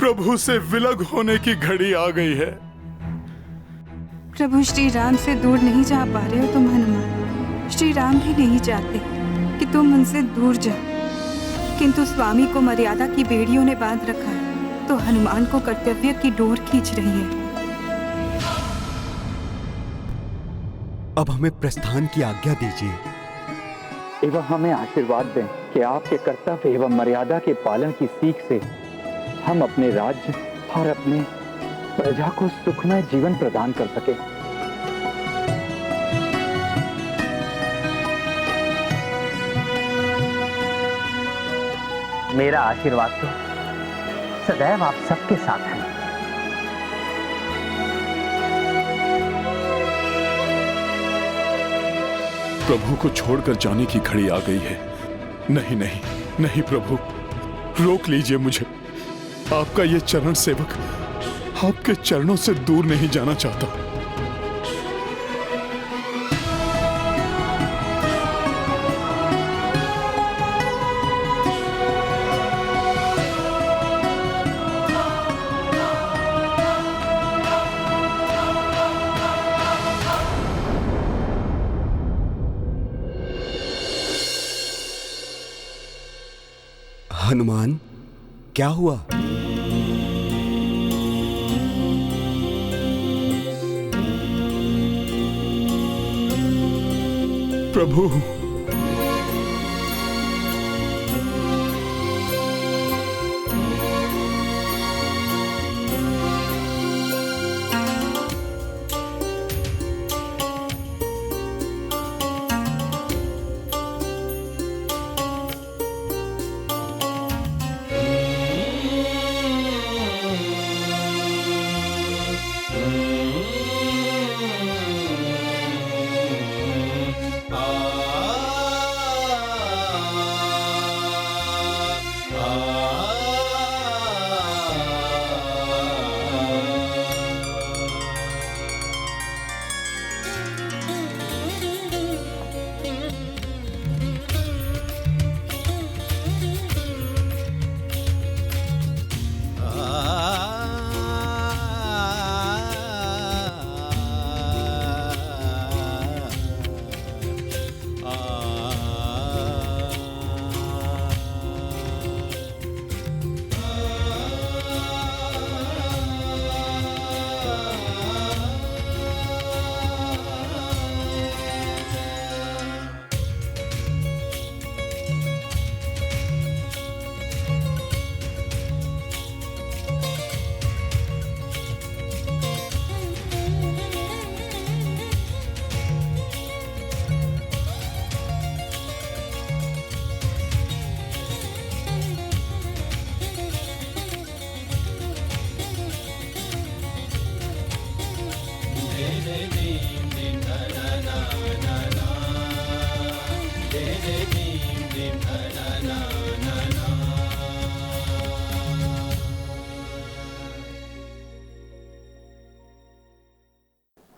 प्रभु से विलग होने की घड़ी आ गई है। प्रभु श्री राम से दूर नहीं जा पा रहे हो तुम हनुमान। श्री राम भी नहीं चाहते कि तुम उनसे दूर जाओ, किंतु स्वामी को मर्यादा की बेड़ियों ने बांध रखा है, तो हनुमान को कर्तव्य की डोर खींच रही है। अब हमें प्रस्थान की आज्ञा दीजिए एवं हमें आशीर्वाद दें कि आपके कर्तव्य एवं मर्यादा के पालन की सीख से हम अपने राज्य और अपने प्रजा को सुखमय जीवन प्रदान कर सके। मेरा आशीर्वाद तो सदैव आप सबके साथ है। प्रभु को छोड़कर जाने की घड़ी आ गई है। नहीं नहीं नहीं प्रभु, रोक लीजिए मुझे। आपका ये चरण सेवक आपके चरणों से दूर नहीं जाना चाहता। हनुमान, क्या हुआ? प्रभु,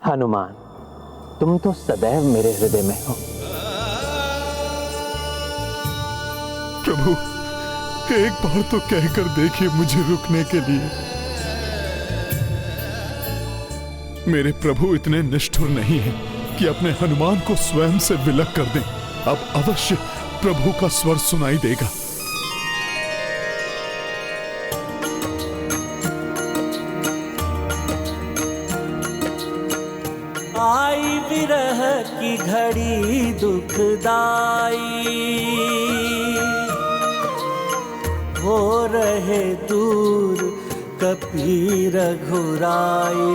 हनुमान, तुम तो सदैव मेरे हृदय में हो। प्रभु, एक बार तो कहकर देखिए मुझे रुकने के लिए। मेरे प्रभु इतने निष्ठुर नहीं हैं कि अपने हनुमान को स्वयं से विलग कर दें। अब अवश्य प्रभु का स्वर सुनाई देगा। आई विरह की घड़ी दुखदाई, हो रहे दूर कपी रघुराई।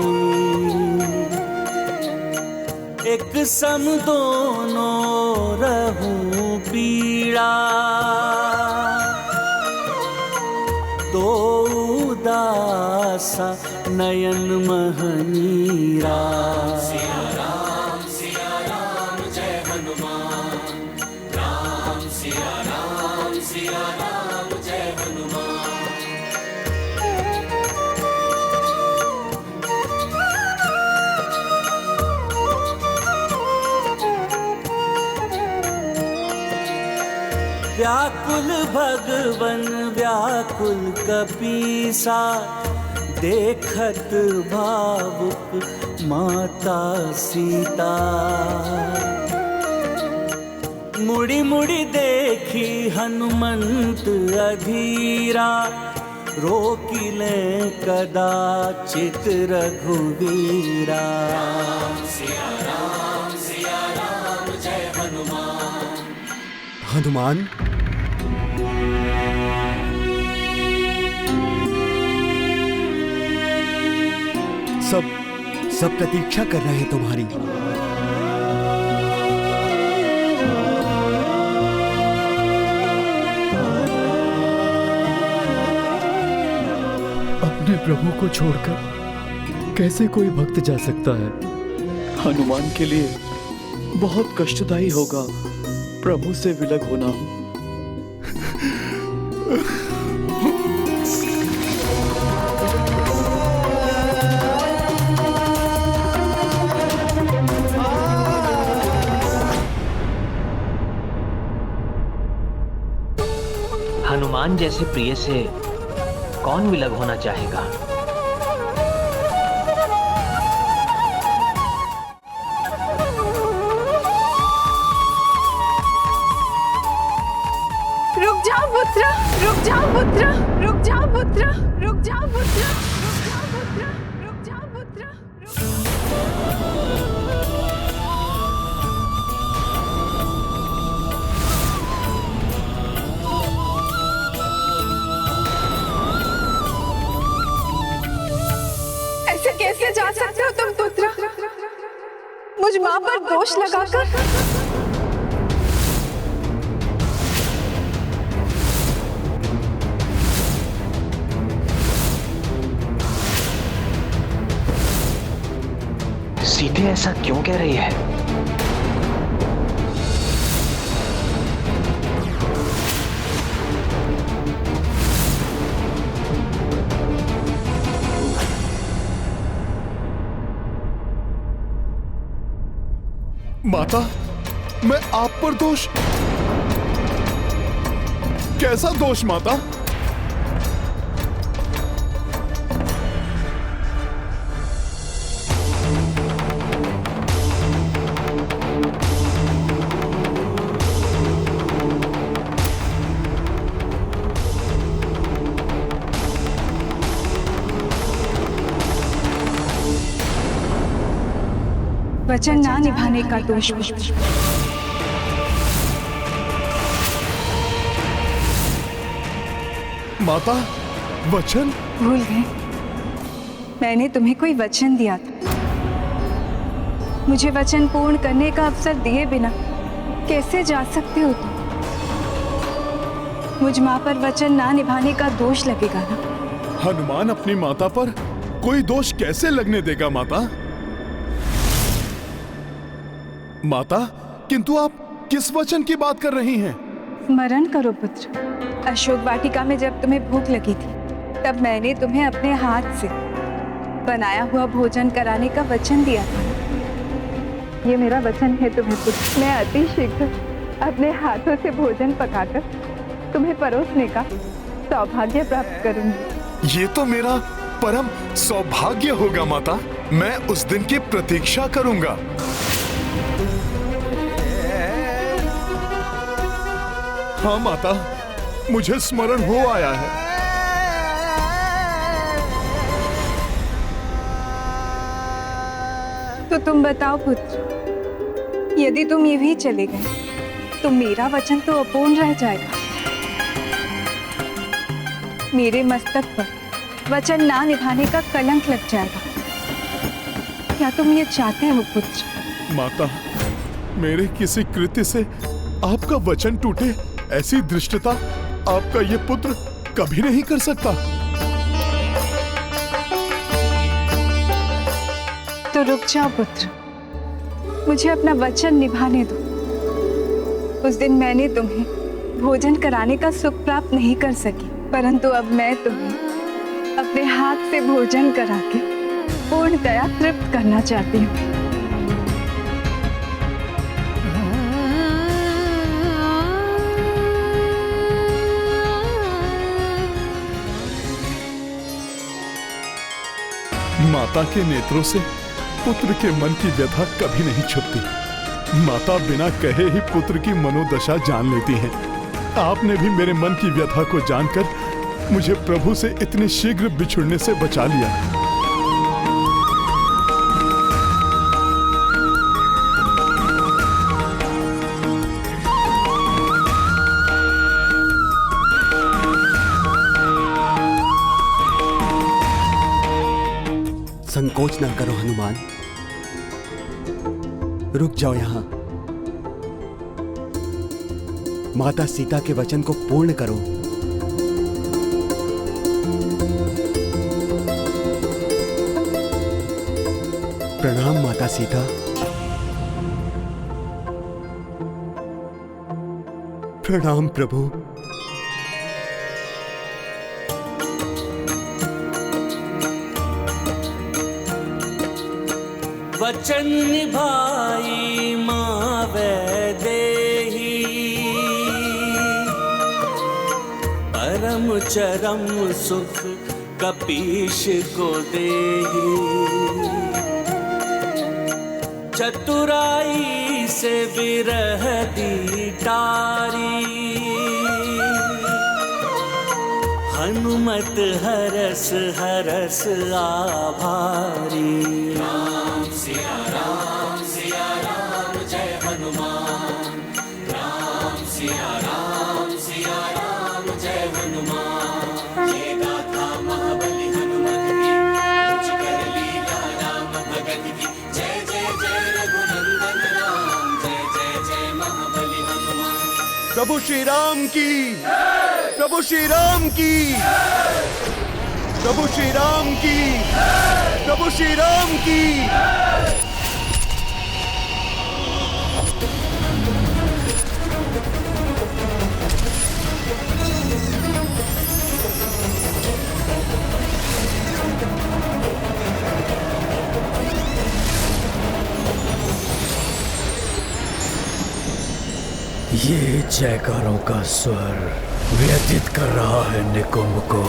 एक सम दोनों रहूं पीड़ा, दो उदासा नयन महनीरा। सिया राम जय हनुमान, राम सिया राम जय हनुमान। व्याकुल भगवन व्याकुल कपीसा, देखत भावुक माता सीता। मुड़ी मुड़ी देखी हनुमंत अधीरा, रोकिले कदाचित रघुवीरा। सिया राम जय हनुमान। हनुमान, सब प्रतीक्षा कर रहे हैं तुम्हारी। अपने प्रभु को छोड़कर कैसे कोई भक्त जा सकता है? हनुमान के लिए बहुत कष्टदायी होगा प्रभु से विलग होना। हनुमान जैसे प्रिय से कौन विलग होना चाहेगा? रुक जाओ पुत्र, रुक जाओ पुत्र, रुक जाओ पुत्र, रुक जाओ पुत्र, रुक जाओ पुत्र, रुक जाओ पुत्र। ऐसे कैसे जा सकते हो तुम पुत्र, मुझ मां पर दोष लगाकर? सीते ऐसा क्यों कह रही है? माता, मैं आप पर दोष? कैसा दोष माता? वचन ना निभाने का दोष। माता, वचन? भूल गए, मैंने तुम्हें कोई वचन दिया था। मुझे वचन पूर्ण करने का अवसर दिए बिना कैसे जा सकते हो तुम? मुझ मां पर वचन ना निभाने का दोष लगेगा ना? हनुमान अपनी माता पर कोई दोष कैसे लगने देगा माता? माता, किंतु आप किस वचन की बात कर रही हैं? स्मरण करो पुत्र, अशोक वाटिका में जब तुम्हें भूख लगी थी, तब मैंने तुम्हें अपने हाथ से बनाया हुआ भोजन कराने का वचन दिया था। ये मेरा वचन है तुम्हें पुत्र। मैं अति शीघ्र अपने हाथों से भोजन पकाकर तुम्हें परोसने का सौभाग्य प्राप्त करूंगी। ये तो मेरा परम सौभाग्य होगा माता। मैं उस दिन की प्रतीक्षा करूंगा। हाँ माता, मुझे स्मरण हो आया है। तो तुम बताओ पुत्र, यदि तुम ये भी चले गए तो मेरा वचन तो अपूर्ण रह जाएगा। मेरे मस्तक पर वचन ना निभाने का कलंक लग जाएगा। क्या तुम ये चाहते हो पुत्र? माता, मेरे किसी कृत्य से आपका वचन टूटे, ऐसी दृष्टता आपका ये पुत्र कभी नहीं कर सकता। तो रुक जाओ पुत्र, मुझे अपना वचन निभाने दो। उस दिन मैंने तुम्हें भोजन कराने का सुख प्राप्त नहीं कर सकी, परंतु अब मैं तुम्हें अपने हाथ से भोजन करा के पूर्णतया तृप्त करना चाहती हूँ। माता के नेत्रों से पुत्र के मन की व्यथा कभी नहीं छुपती। माता बिना कहे ही पुत्र की मनोदशा जान लेती हैं। आपने भी मेरे मन की व्यथा को जानकर मुझे प्रभु से इतने शीघ्र बिछुड़ने से बचा लिया। संकोच ना करो हनुमान, रुक जाओ यहां। माता सीता के वचन को पूर्ण करो। प्रणाम माता सीता। प्रणाम प्रभु। वचन निभाई माँ वैदेही, परम चरम सुख कपीश को देही। चतुराई से विरह दी टारी, हनुमत हरस हरस आभारी। राम सिया राम जय हनुमान। राम सिया राम जय हनुमान। ये गाथा महाबली हनुमत की, कुछ कर लीला राम भगत की। जय जय जय रघुनंदन राम, जय जय जय महाबली हनुमान। प्रभु श्री राम की, प्रभु श्री राम की, प्रभु श्री राम की, प्रभु श्री राम की। ये जयकारों का स्वर व्यथित कर रहा है निकुंभ को।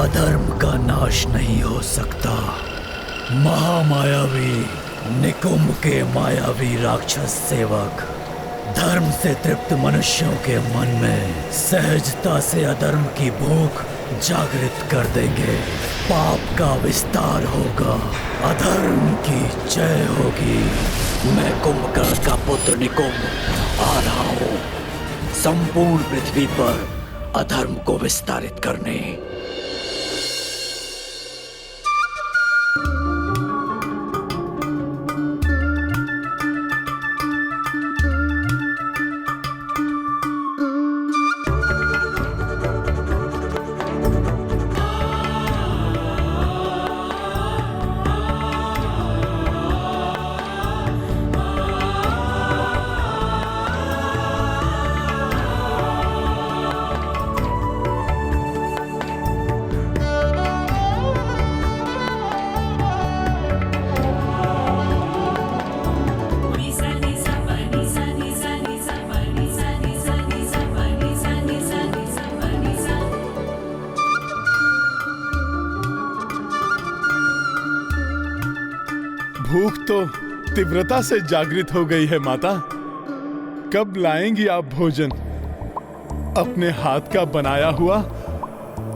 अधर्म का नाश नहीं हो सकता। महामायावी निकुंभ के मायावी राक्षस सेवक धर्म से तृप्त मनुष्यों के मन में सहजता से अधर्म की भूख जागृत कर देंगे। पाप का विस्तार होगा, अधर्म की जय होगी। मैं कुंभकर्ण का पुत्र निकुंभ आ रहा हूँ संपूर्ण पृथ्वी पर अधर्म को विस्तारित करने। भूख तो तीव्रता से जागृत हो गई है माता। कब लाएंगी आप भोजन? अपने हाथ का बनाया हुआ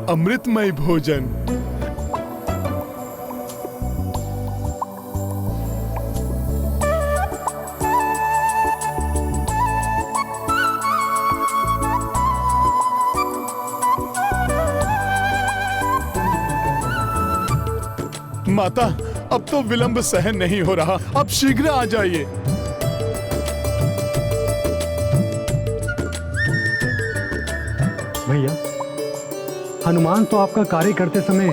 अमृतमय भोजन। माता, अब तो विलंब सहन नहीं हो रहा, अब शीघ्र आ जाइए। भैया, हनुमान तो आपका कार्य करते समय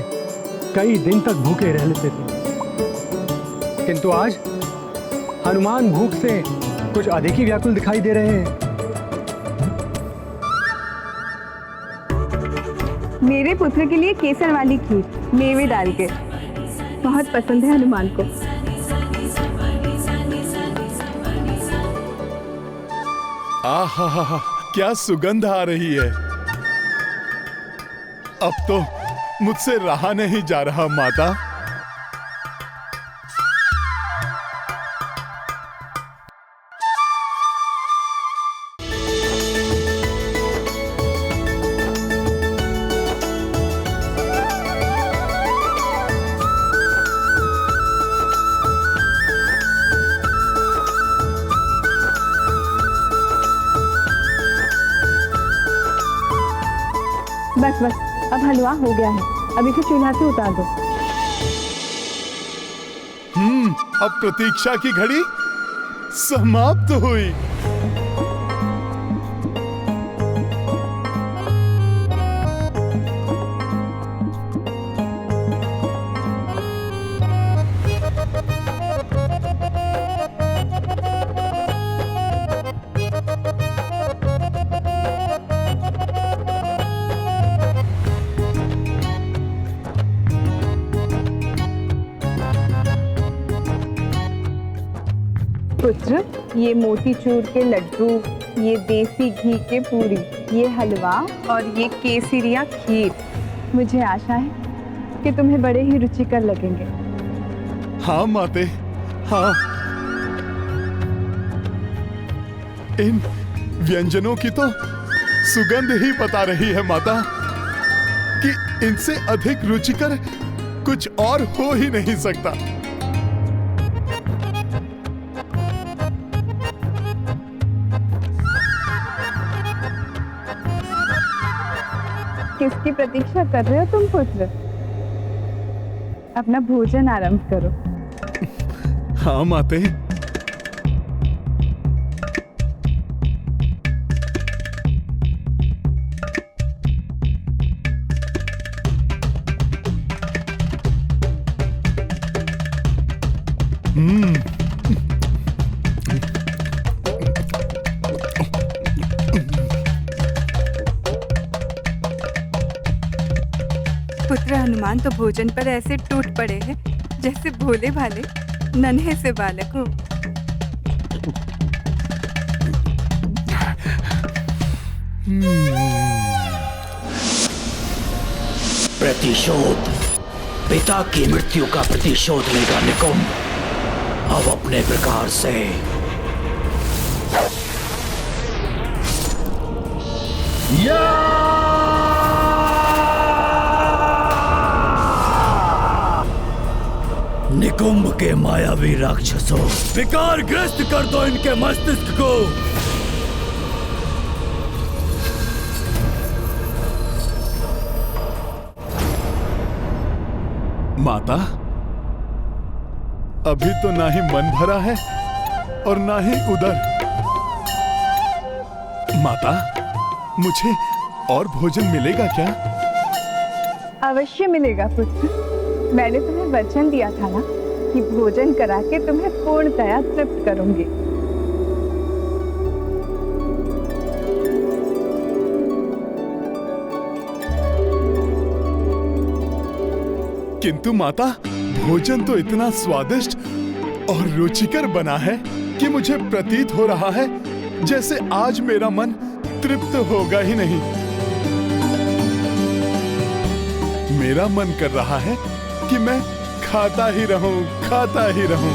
कई दिन तक भूखे रह लेते थे, किंतु आज हनुमान भूख से कुछ अधिक ही व्याकुल दिखाई दे रहे हैं। मेरे पुत्र के लिए केसर वाली खीर मेवे डाल के बहुत पसंद है हनुमान को। आहा, क्या सुगंध आ रही है। अब तो मुझसे रहा नहीं जा रहा माता। बस बस, अब हलवा हो गया है, अब इसे चूल्हा से उतार दो। अब प्रतीक्षा की घड़ी समाप्त हुई। पुत्र, ये मोतीचूर के लड्डू, ये देसी घी के पूरी, ये हलवा और ये केसरिया खीर मुझे आशा है कि तुम्हें बड़े ही रुचिकर लगेंगे। हाँ माते, हाँ। इन व्यंजनों की तो सुगंध ही बता रही है माता कि इनसे अधिक रुचिकर कुछ और हो ही नहीं सकता। किसकी प्रतीक्षा कर रहे हो तुम पुत्र? अपना भोजन आरंभ करो। हाँ माते। पुत्र हनुमान तो भोजन पर ऐसे टूट पड़े हैं जैसे भोले भाले नन्हे से बालक हो। प्रतिशोध, पिता की मृत्यु का प्रतिशोध लेगा निकुंभ। अब अपने प्रकार से निकुंभ के मायावी राक्षसों, विकार ग्रस्त कर दो इनके मस्तिष्क को। माता, अभी तो ना ही मन भरा है और ना ही उदर। माता, मुझे और भोजन मिलेगा क्या? अवश्य मिलेगा पुत्र। मैंने तुम्हें वचन दिया था ना कि भोजन करा के तुम्हें पूर्णतया तृप्त करूंगी। किंतु माता, भोजन तो इतना स्वादिष्ट और रुचिकर बना है कि मुझे प्रतीत हो रहा है जैसे आज मेरा मन तृप्त होगा ही नहीं। मेरा मन कर रहा है कि मैं खाता ही रहूं, खाता ही रहूं।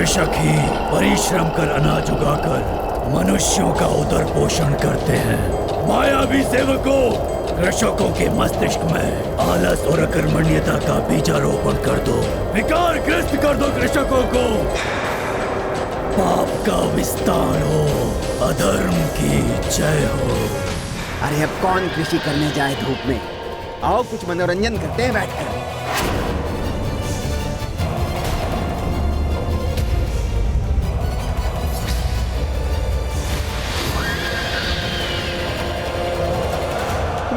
कृषक ही परिश्रम कर अनाज उगाकर मनुष्यों का उदर पोषण करते हैं। मायावी सेवकों, कृषकों के मस्तिष्क में आलस और अकर्मण्यता का बीजारोपण कर दो, विकार ग्रस्त कर दो कृषकों को। पाप का विस्तार हो, अधर्म की जय हो। अरे अब कौन कृषि करने जाए धूप में? आओ कुछ मनोरंजन करते हैं बैठकर।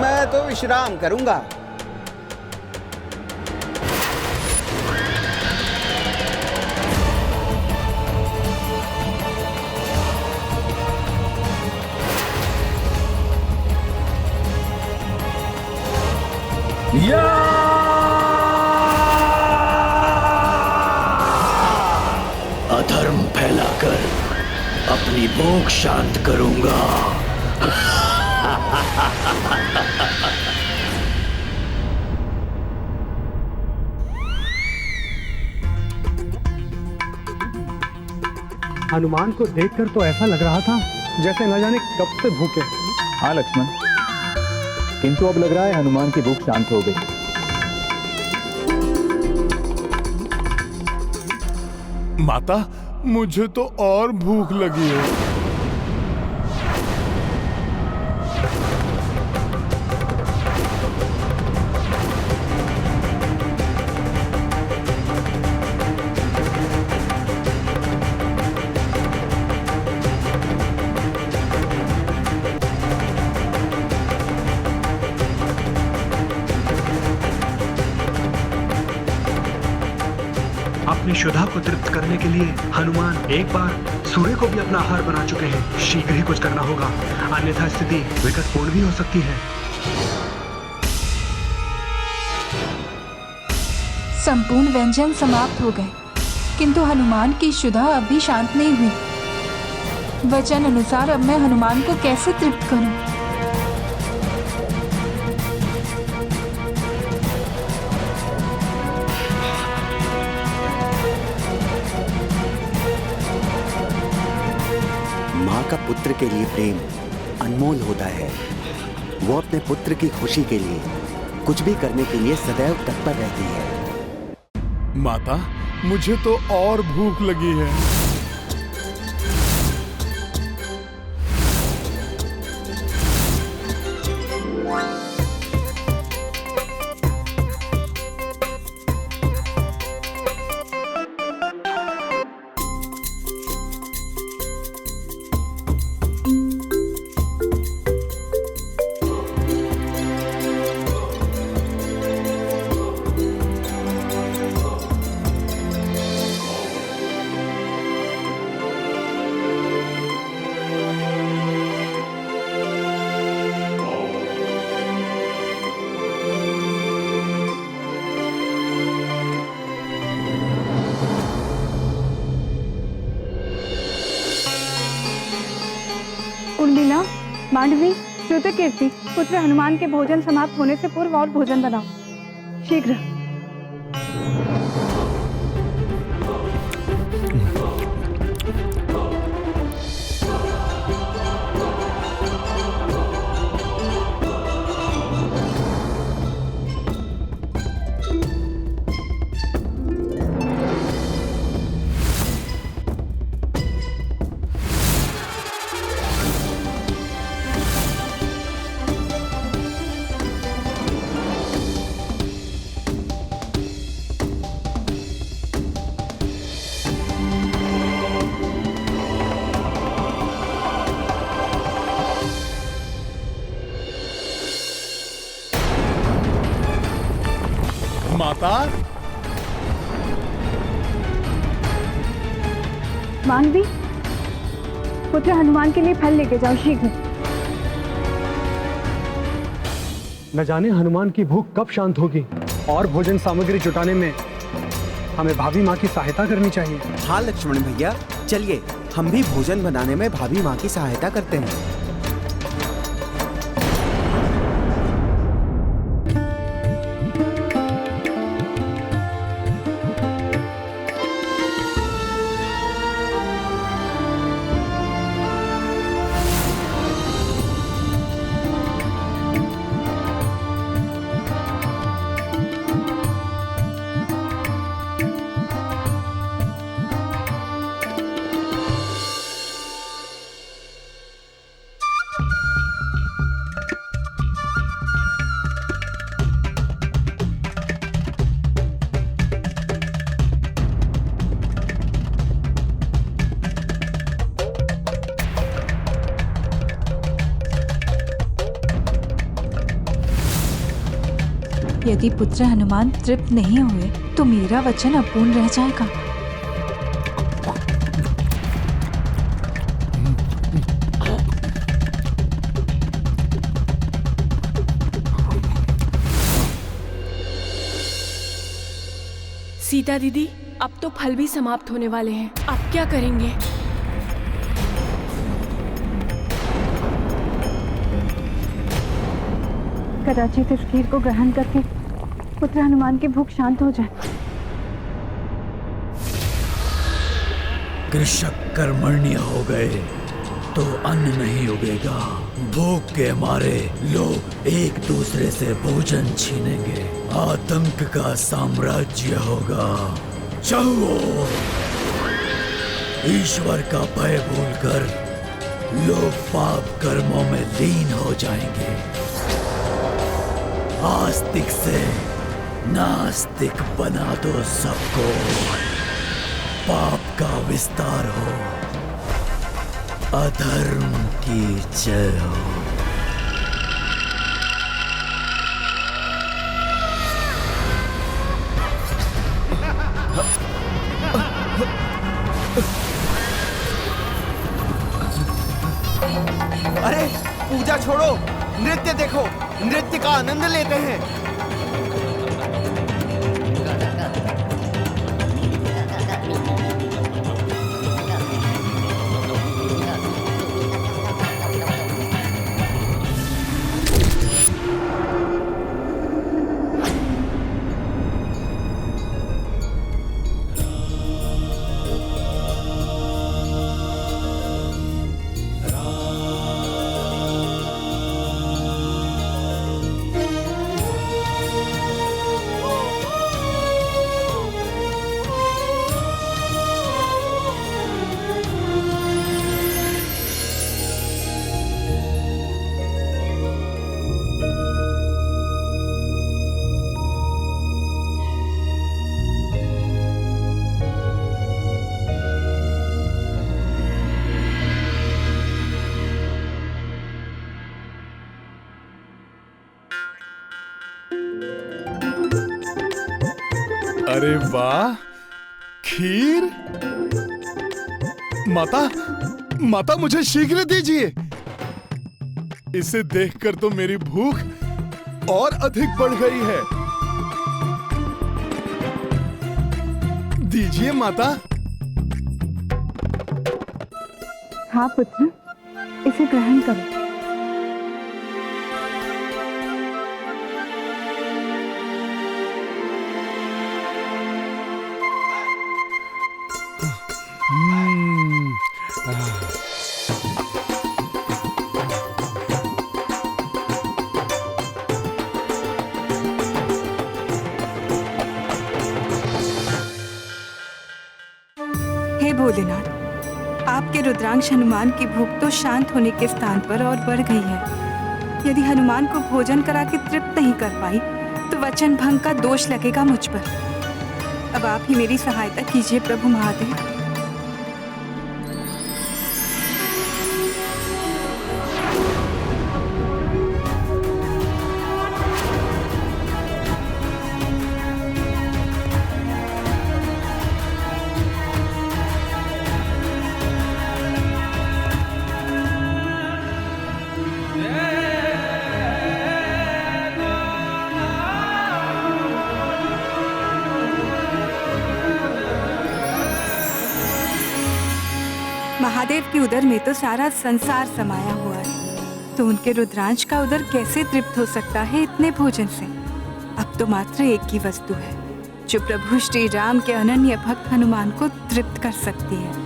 मैं तो विश्राम करूंगा। अधर्म फैलाकर अपनी भूख शांत करूंगा। हनुमान को देखकर तो ऐसा लग रहा था जैसे न जाने कब से भूखे। हाँ लक्ष्मण, किंतु अब लग रहा है हनुमान की भूख शांत हो गई। माता, मुझे तो और भूख लगी है। अपनी शुदा को तृप्त करने के लिए हनुमान एक बार सूर्य को भी अपना आहार बना चुके हैं। शीघ्र ही कुछ करना होगा, अन्यथा स्थिति विकटपूर्ण भी हो सकती है। संपूर्ण व्यंजन समाप्त हो गए, किंतु हनुमान की शुदा अब भी शांत नहीं हुई। वचन अनुसार अब मैं हनुमान को कैसे तृप्त करूं? माँ का पुत्र के लिए प्रेम अनमोल होता है। वो अपने पुत्र की खुशी के लिए कुछ भी करने के लिए सदैव तत्पर रहती है। माता, मुझे तो और भूख लगी है। उर्मिला, मांडवी, श्रुतकीर्ति, पुत्र हनुमान के भोजन समाप्त होने से पूर्व और भोजन बनाओ, शीघ्र। माता, मांडवी, पुत्र हनुमान के लिए फल लेके जाओ, शीघ्र। न जाने हनुमान की भूख कब शांत होगी। और भोजन सामग्री जुटाने में हमें भाभी माँ की सहायता करनी चाहिए। हाँ लक्ष्मण भैया, चलिए हम भी भोजन बनाने में भाभी माँ की सहायता करते हैं। यदि पुत्र हनुमान तृप्त नहीं हुए तो मेरा वचन अपूर्ण रह जाएगा। सीता दीदी, अब तो फल भी समाप्त होने वाले हैं, अब क्या करेंगे? कदाचित इस खीर को ग्रहण करके पुत्र हनुमान की भूख शांत हो जाए। कृषक कर्मण्य हो गए तो अन्न नहीं उगेगा। भूख के मारे लोग एक दूसरे से भोजन छीनेंगे, आतंक का साम्राज्य होगा। चलो, ईश्वर का भय भूलकर लोग पाप कर्मों में लीन हो जाएंगे। आस्तिक से नास्तिक बना दो सबको, पाप का विस्तार हो, अधर्म की जय हो। अरे पूजा छोड़ो, नृत्य देखो, नृत्य का आनंद लेते हैं। अरे वाह, खीर! माता, माता मुझे शीघ्र दीजिए। इसे देखकर तो मेरी भूख और अधिक बढ़ गई है। दीजिए माता। हाँ पुत्र, इसे ग्रहण करो। हे भोलेनाथ, आपके रुद्रांश हनुमान की भूख तो शांत होने के स्थान पर और बढ़ गई है। यदि हनुमान को भोजन करा के तृप्त नहीं कर पाई तो वचन भंग का दोष लगेगा मुझ पर। अब आप ही मेरी सहायता कीजिए प्रभु महादेव। महादेव के उदर में तो सारा संसार समाया हुआ है, तो उनके रुद्रांश का उदर कैसे तृप्त हो सकता है इतने भोजन से? अब तो मात्र एक ही वस्तु है जो प्रभु श्री राम के अनन्य भक्त हनुमान को तृप्त कर सकती है।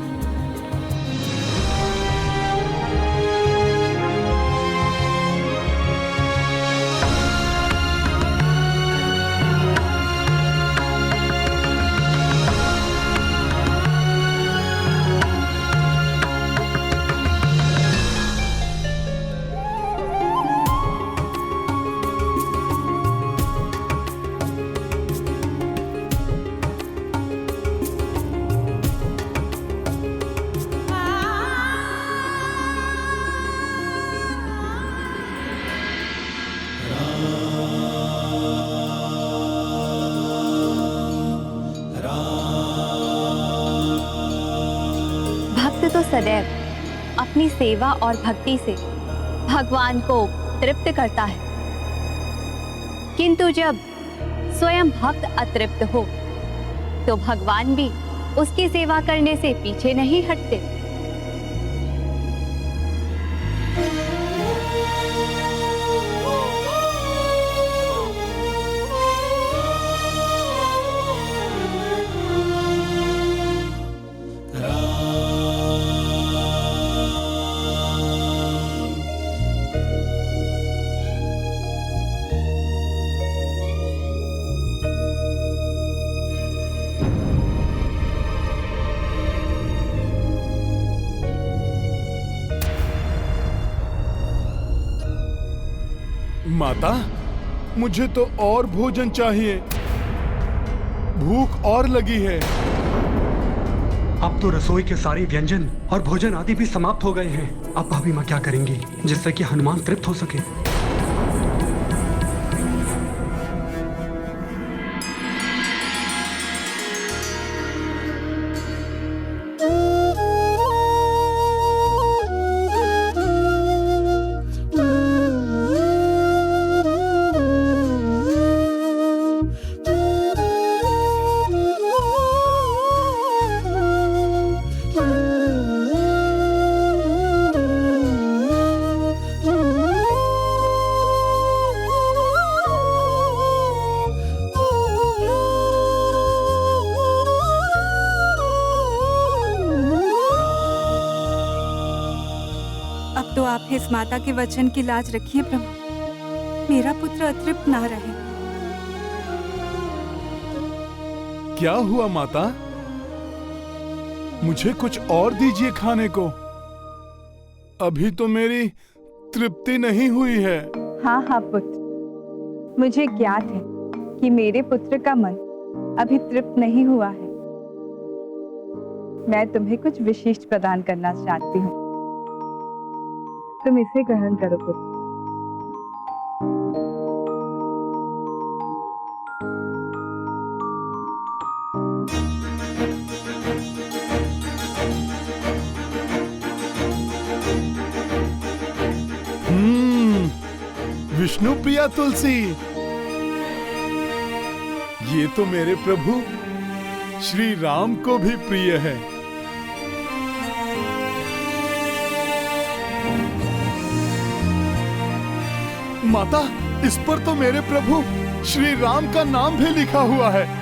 सदैव अपनी सेवा और भक्ति से भगवान को तृप्त करता है, किंतु जब स्वयं भक्त अतृप्त हो तो भगवान भी उसकी सेवा करने से पीछे नहीं हटते। माता, मुझे तो और भोजन चाहिए, भूख और लगी है। अब तो रसोई के सारे व्यंजन और भोजन आदि भी समाप्त हो गए हैं। अब भाभी माँ क्या करेंगी जिससे कि हनुमान तृप्त हो सके? तो आप इस माता के वचन की लाज रखिए प्रभु, मेरा पुत्र अतृप्त ना रहे। क्या हुआ माता? मुझे कुछ और दीजिए खाने को, अभी तो मेरी तृप्ति नहीं हुई है। हाँ हाँ पुत्र, मुझे ज्ञात है कि मेरे पुत्र का मन अभी तृप्त नहीं हुआ है। मैं तुम्हें कुछ विशिष्ट प्रदान करना चाहती हूँ, तुम इसे ग्रहण करो पुत्र। विष्णु प्रिया तुलसी, ये तो मेरे प्रभु श्री राम को भी प्रिय है। माता, इस पर तो मेरे प्रभु श्री राम का नाम भी लिखा हुआ है।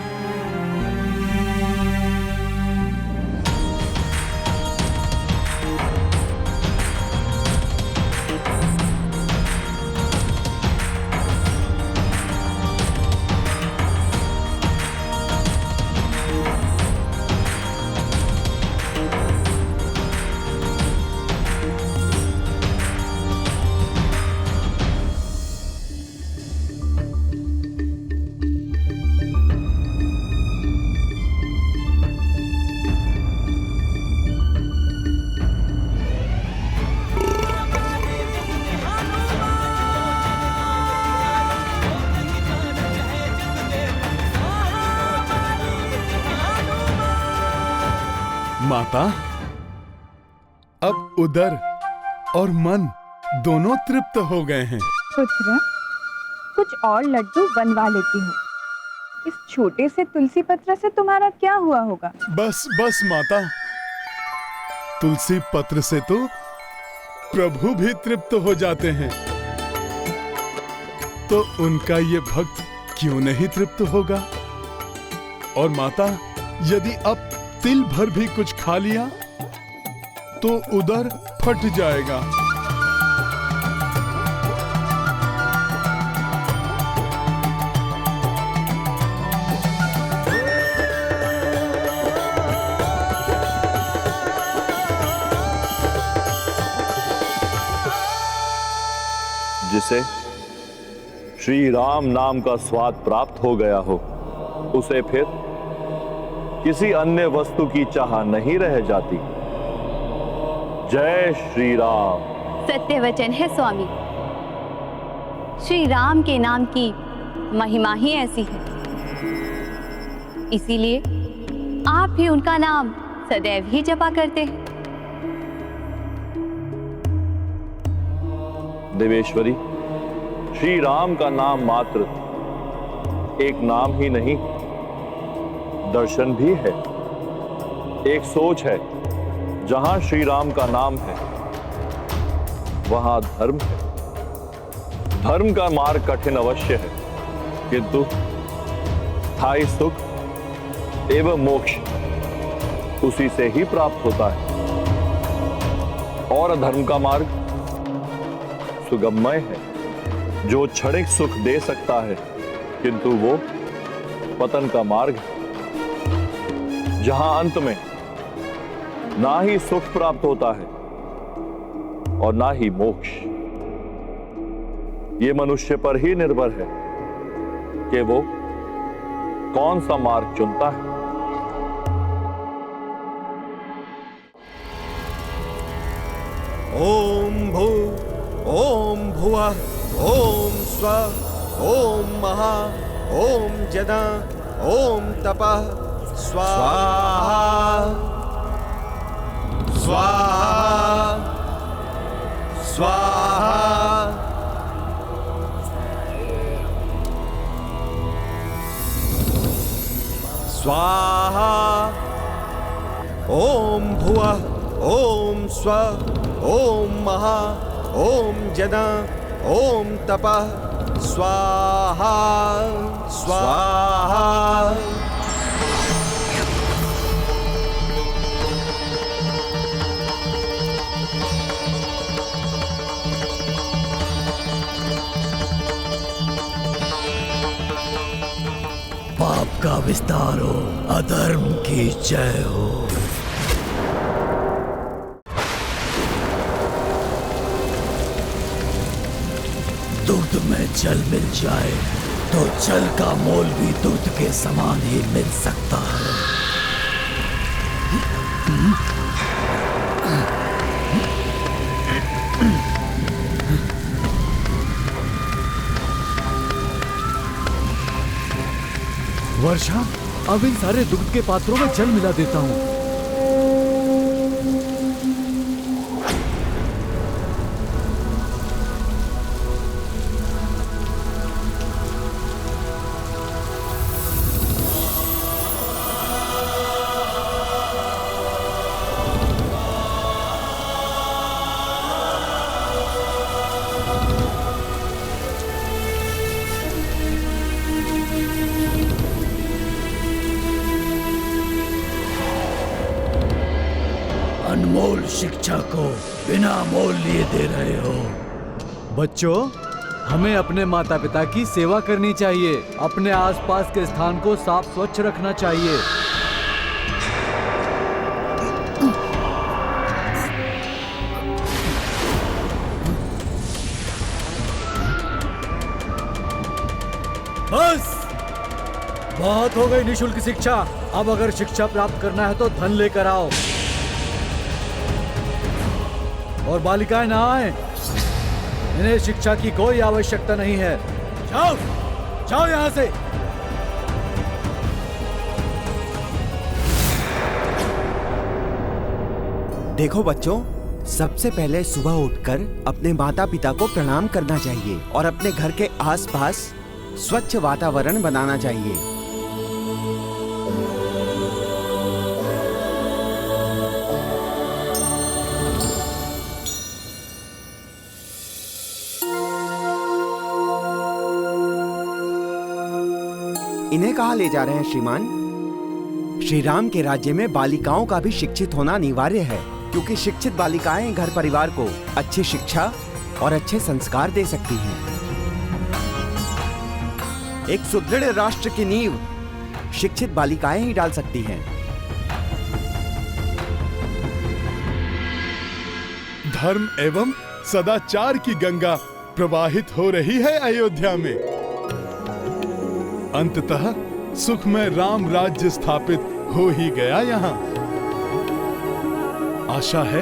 माता, अब उदर और मन दोनों तृप्त हो गए हैं। पुत्र, कुछ और लड्डू बनवा लेती हूँ। इस छोटे से तुलसी पत्र से तुम्हारा क्या हुआ होगा? बस बस माता, तुलसी पत्र से तो प्रभु भी तृप्त हो जाते हैं, तो उनका ये भक्त क्यों नहीं तृप्त होगा? और माता, यदि अब तिल भर भी कुछ खा लिया तो उदर फट जाएगा। जिसे श्री राम नाम का स्वाद प्राप्त हो गया हो, उसे फिर किसी अन्य वस्तु की चाह नहीं रह जाती। जय श्री राम। सत्य वचन है स्वामी, श्री राम के नाम की महिमा ही ऐसी है, इसीलिए आप भी उनका नाम सदैव ही जपा करते हैं। देवेश्वरी, श्री राम का नाम मात्र एक नाम ही नहीं, दर्शन भी है, एक सोच है। जहां श्री राम का नाम है वहां धर्म है। धर्म का मार्ग कठिन अवश्य है, किंतु स्थायी सुख एवं मोक्ष उसी से ही प्राप्त होता है। और अधर्म का मार्ग सुगममय है, जो क्षणिक सुख दे सकता है, किंतु वो पतन का मार्ग है, जहां अंत में ना ही सुख प्राप्त होता है और ना ही मोक्ष। ये मनुष्य पर ही निर्भर है कि वो कौन सा मार्ग चुनता है। ओम भू ओम भुवः ओम स्वः ओम महा ओम जना ओम तपः स्वाहा स्वाहा स्वाहा स्वाहा। ओम भुवः ओम स्वः ओम महा ओम जना ओम तपः स्वाहा स्वाहा। पाप का विस्तार हो, अधर्म की जय हो। दूध में जल मिल जाए तो जल का मोल भी दूध के समान ही मिल सकता है। वर्षा, अब इन सारे दूध के पात्रों में जल मिला देता हूँ। अनमोल शिक्षा को बिना मोल लिए दे रहे हो। बच्चों, हमें अपने माता पिता की सेवा करनी चाहिए। अपने आसपास के स्थान को साफ स्वच्छ रखना चाहिए। बस बहुत हो गई निशुल्क शिक्षा। अब अगर शिक्षा प्राप्त करना है तो धन लेकर आओ। और बालिकाएं ना आए, इन्हें शिक्षा की कोई आवश्यकता नहीं है। जाओ जाओ यहां से। देखो बच्चों, सबसे पहले सुबह उठकर अपने माता पिता को प्रणाम करना चाहिए और अपने घर के आसपास स्वच्छ वातावरण बनाना चाहिए। इन्हें कहाँ ले जा रहे हैं श्रीमान? श्री राम के राज्य में बालिकाओं का भी शिक्षित होना अनिवार्य है, क्योंकि शिक्षित बालिकाएं घर परिवार को अच्छी शिक्षा और अच्छे संस्कार दे सकती हैं। एक सुदृढ़ राष्ट्र की नींव शिक्षित बालिकाएं ही डाल सकती हैं। धर्म एवं सदाचार की गंगा प्रवाहित हो रही है अयोध्या में। अंततः सुखमय राम राज्य स्थापित हो ही गया यहाँ। आशा है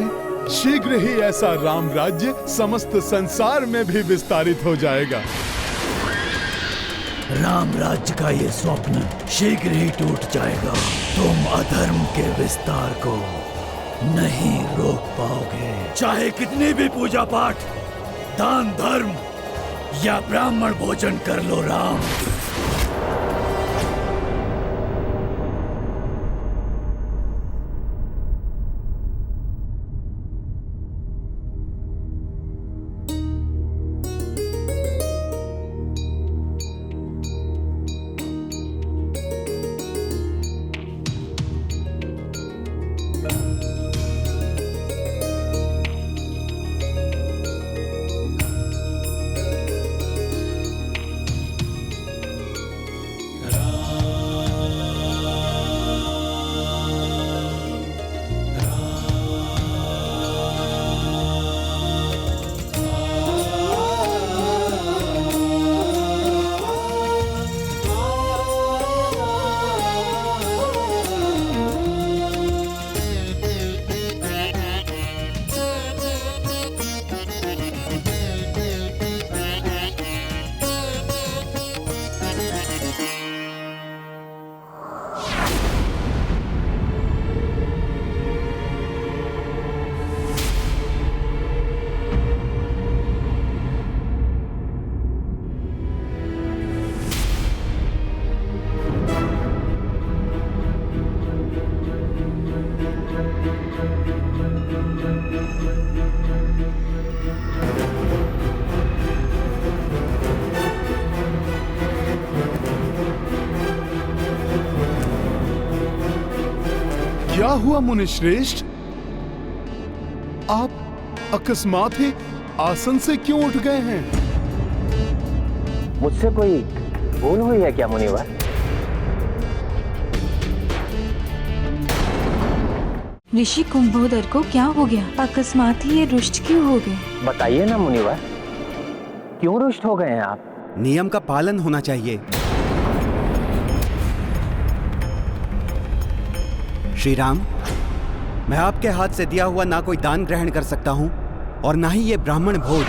शीघ्र ही ऐसा राम राज्य समस्त संसार में भी विस्तारित हो जाएगा। राम राज्य का ये स्वप्न शीघ्र ही टूट जाएगा। तुम अधर्म के विस्तार को नहीं रोक पाओगे, चाहे कितनी भी पूजा पाठ दान धर्म या ब्राह्मण भोजन कर लो राम। क्या हुआ मुनिश्रेष्ठ? आप अकस्मात ही आसन से क्यों उठ गए हैं? मुझसे कोई भूल हुई है क्या मुनिवर? ऋषि कुंभोदर को क्या हो गया? अकस्मात ही ये रुष्ट क्यों हो गए? बताइए ना मुनिवर, क्यों रुष्ट हो गए हैं आप? नियम का पालन होना चाहिए। श्री राम, मैं आपके हाथ से दिया हुआ ना कोई दान ग्रहण कर सकता हूं और ना ही ये ब्राह्मण भोज।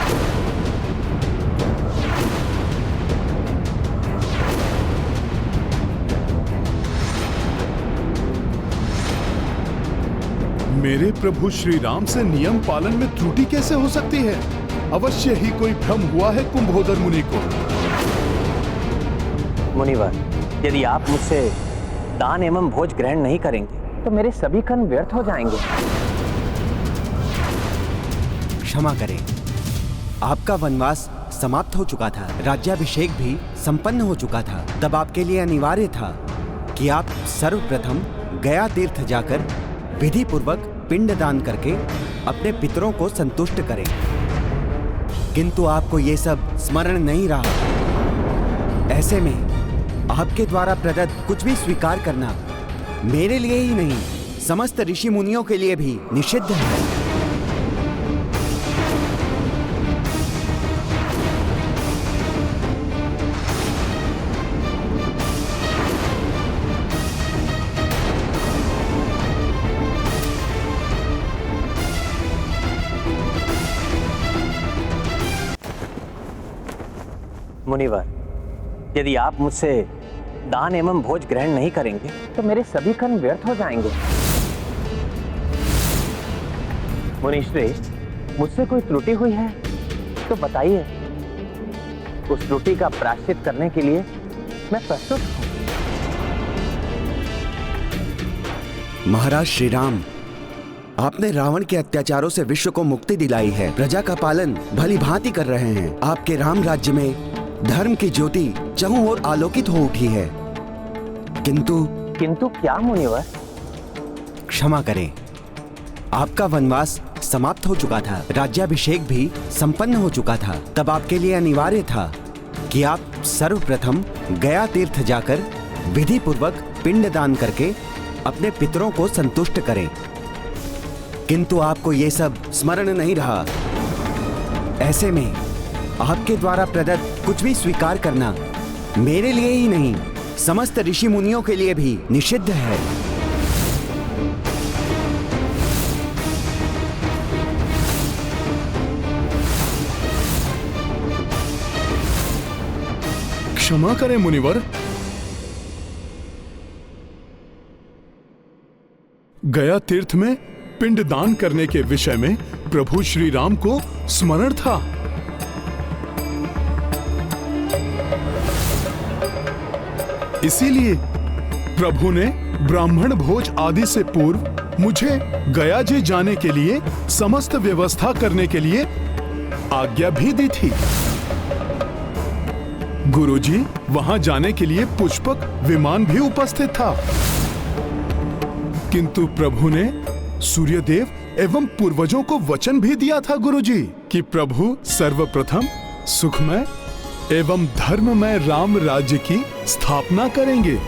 मेरे प्रभु श्री राम से नियम पालन में त्रुटि कैसे हो सकती है? अवश्य ही कोई भ्रम हुआ है कुंभोदर मुनि को। मुनिवर, यदि आप मुझसे दान एवं भोज ग्रहण नहीं करेंगे तो मेरे सभी कर्म व्यर्थ हो जाएंगे। क्षमा करें, आपका वनवास समाप्त हो चुका था, राज्याभिषेक भी संपन्न हो चुका था। तब आपके लिए अनिवार्य था कि आप सर्वप्रथम गया तीर्थ जाकर विधि पूर्वक पिंड दान करके अपने पितरों को संतुष्ट करें, किंतु आपको ये सब स्मरण नहीं रहा। ऐसे में आपके द्वारा प्रदत्त कुछ भी स्वीकार करना मेरे लिए ही नहीं, समस्त ऋषि मुनियों के लिए भी निषिद्ध है। मुनिवर, यदि आप मुझसे दान एवं भोज ग्रहण नहीं करेंगे तो मेरे सभी कर्म व्यर्थ हो जाएंगे। मुनिश्रेष्ठ, मुझसे कोई त्रुटि हुई है तो बताइए, उस त्रुटि का प्रायश्चित करने के लिए मैं प्रस्तुत हूं। महाराज श्री राम, आपने रावण के अत्याचारों से विश्व को मुक्ति दिलाई है, प्रजा का पालन भली भांति कर रहे हैं। आपके राम राज्य में धर्म की ज्योति चहुं ओर आलोकित हो उठी है। किंतु क्या मुनिवर? क्षमा करें, आपका वनवास समाप्त हो चुका था, राज्याभिषेक भी संपन्न हो चुका था। तब आपके लिए अनिवार्य था कि आप सर्वप्रथम गया तीर्थ जाकर विधि पूर्वक पिंड दान करके अपने पितरों को संतुष्ट करें, किंतु आपको ये सब स्मरण नहीं रहा। ऐसे में आपके द्वारा प्रदत्त कुछ भी स्वीकार करना मेरे लिए ही नहीं, समस्त ऋषि मुनियों के लिए भी निषिद्ध है। क्षमा करें मुनिवर, गया तीर्थ में पिंड दान करने के विषय में प्रभु श्री राम को स्मरण था, इसीलिए प्रभु ने ब्राह्मण भोज आदि से पूर्व मुझे गया जी जाने के लिए समस्त व्यवस्था करने के लिए आज्ञा भी दी थी। गुरुजी, वहां जाने के लिए पुष्पक विमान भी उपस्थित था, किंतु प्रभु ने सूर्यदेव एवं पूर्वजों को वचन भी दिया था गुरुजी कि प्रभु सर्वप्रथम सुखमय एवं धर्ममय राम राज्य की स्थापना करेंगे।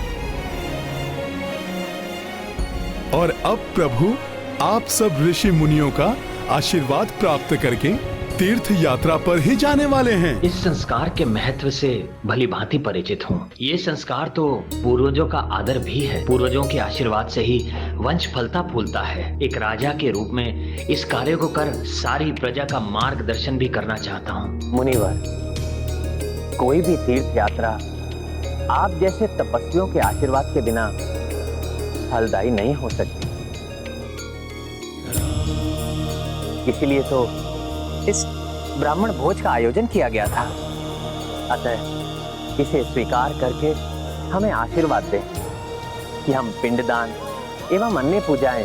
और अब प्रभु आप सब ऋषि मुनियों का आशीर्वाद प्राप्त करके तीर्थ यात्रा पर ही जाने वाले हैं। इस संस्कार के महत्व से भली भांति परिचित हूँ। ये संस्कार तो पूर्वजों का आदर भी है। पूर्वजों के आशीर्वाद से ही वंश फलता फूलता है। एक राजा के रूप में इस कार्य को कर सारी प्रजा का मार्गदर्शन भी करना चाहता हूँ। मुनिवर, कोई भी तीर्थ यात्रा आप जैसे तपस्वियों के आशीर्वाद के बिना फलदायी नहीं हो सकती। इसीलिए तो इस ब्राह्मण भोज का आयोजन किया गया था। अतः इसे स्वीकार करके हमें आशीर्वाद दें कि हम पिंडदान एवं अन्य पूजाएं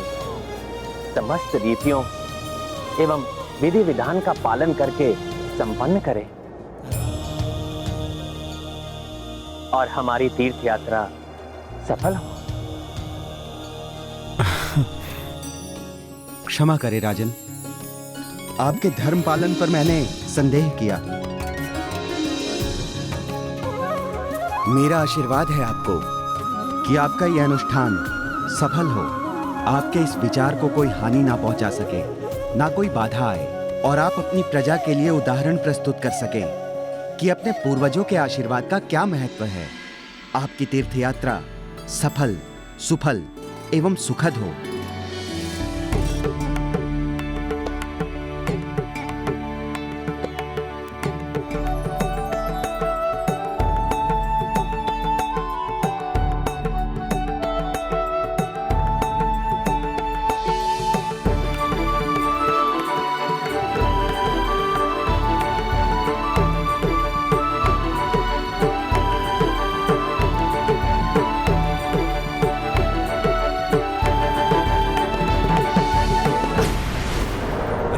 समस्त रीतियों एवं विधि विधान का पालन करके संपन्न करें और हमारी तीर्थ यात्रा सफल हो। क्षमा करें राजन, आपके धर्म पालन पर मैंने संदेह किया। मेरा आशीर्वाद है आपको कि आपका यह अनुष्ठान सफल हो, आपके इस विचार को कोई हानि ना पहुंचा सके, ना कोई बाधा आए, और आप अपनी प्रजा के लिए उदाहरण प्रस्तुत कर सकें कि अपने पूर्वजों के आशीर्वाद का क्या महत्व है। आपकी तीर्थ यात्रा सफल, सुफल एवं सुखद हो।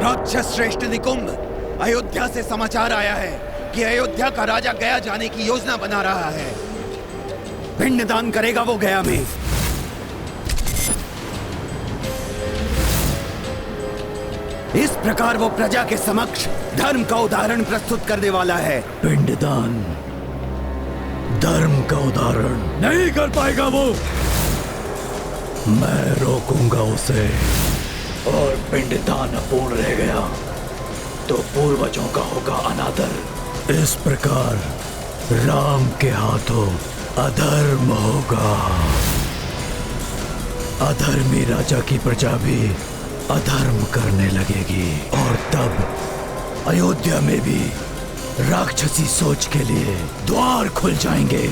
राक्षस श्रेष्ठ निकुंभ, अयोध्या से समाचार आया है कि अयोध्या का राजा गया जाने की योजना बना रहा है। पिंडदान करेगा वो गया में। इस प्रकार वो प्रजा के समक्ष धर्म का उदाहरण प्रस्तुत करने वाला है। पिंडदान धर्म का उदाहरण नहीं कर पाएगा वो। मैं रोकूंगा उसे, और पिंडदान अपूर्ण रह गया तो पूर्वजों का होगा अनादर। इस प्रकार राम के हाथों अधर्म होगा। अधर्मी राजा की प्रजा भी अधर्म करने लगेगी, और तब अयोध्या में भी राक्षसी सोच के लिए द्वार खुल जाएंगे।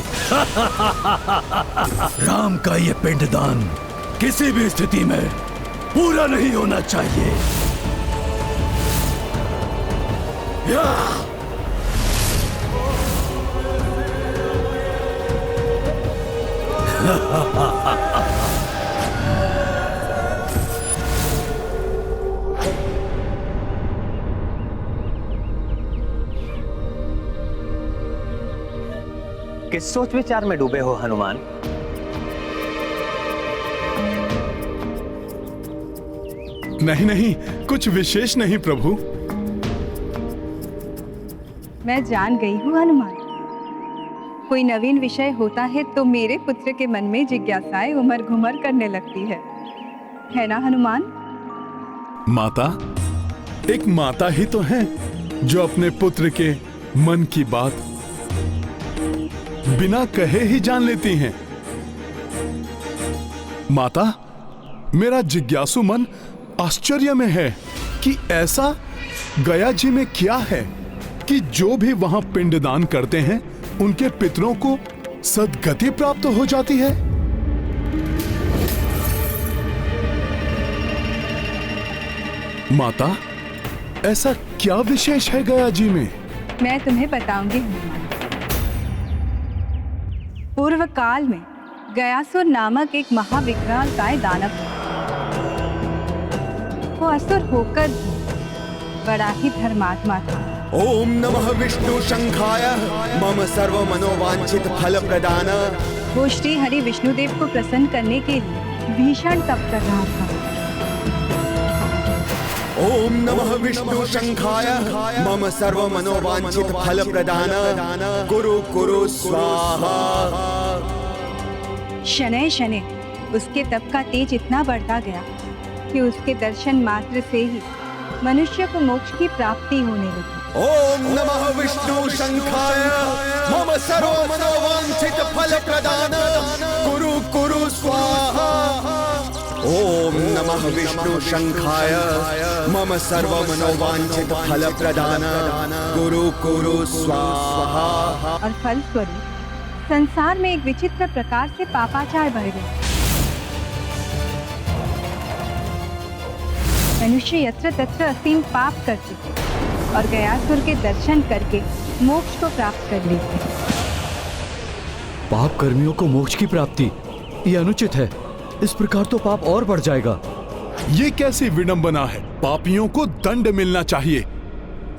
राम का ये पिंडदान किसी भी स्थिति में पूरा नहीं होना चाहिए। किस सोच विचार में डूबे हो हनुमान? नहीं नहीं, कुछ विशेष नहीं प्रभु। मैं जान गई हूँ हनुमान, कोई नवीन विषय होता है तो मेरे पुत्र के मन में जिज्ञासाएं उमड़ घुमड़ करने लगती है ना हनुमान? माता, एक माता ही तो है जो अपने पुत्र के मन की बात बिना कहे ही जान लेती हैं। माता, मेरा जिज्ञासु मन आश्चर्य में है कि ऐसा गया जी में क्या है कि जो भी वहां पिंडदान करते हैं उनके पितरों को सद्गति प्राप्त हो जाती है। माता, ऐसा क्या विशेष है गया जी में? मैं तुम्हें बताऊंगी। पूर्व काल में गयासुर नामक एक महाविकरालकाय दानव था। वो असुर होकर भी बड़ा ही धर्मात्मा था। ओम नमः विष्णु शंखाय मम सर्व मनोवांछित फल प्रदान। वो श्री हरि विष्णुदेव को प्रसन्न करने के लिए भीषण तप कर रहा था। ओम नमः विष्णु शंखाय मम सर्व मनोवांछित फल प्रदान कुरु कुरु स्वाहा। शनैः शनैः उसके तप का तेज इतना बढ़ता गया कि उसके दर्शन मात्र से ही मनुष्य को मोक्ष की प्राप्ति होने लगी। ओम नमः विष्णु शंखाय मम सर्व मनोवांछित फल प्रदान कुरु कुरु स्वाहा। ओम नमः विष्णु शंखाय मम सर्व मनोवांछित फल प्रदान कुरु कुरु स्वाहा। और फलस्वरूप संसार में एक विचित्र प्रकार से पापाचार बढ़ गया। मनुष्य यत्र तत्र असीम पाप करते थे और गयासुर के दर्शन करके मोक्ष को प्राप्त कर लेते। पाप कर्मियों को मोक्ष की प्राप्ति, ये अनुचित है। इस प्रकार तो पाप और बढ़ जाएगा। ये कैसी विडंबना है? पापियों को दंड मिलना चाहिए,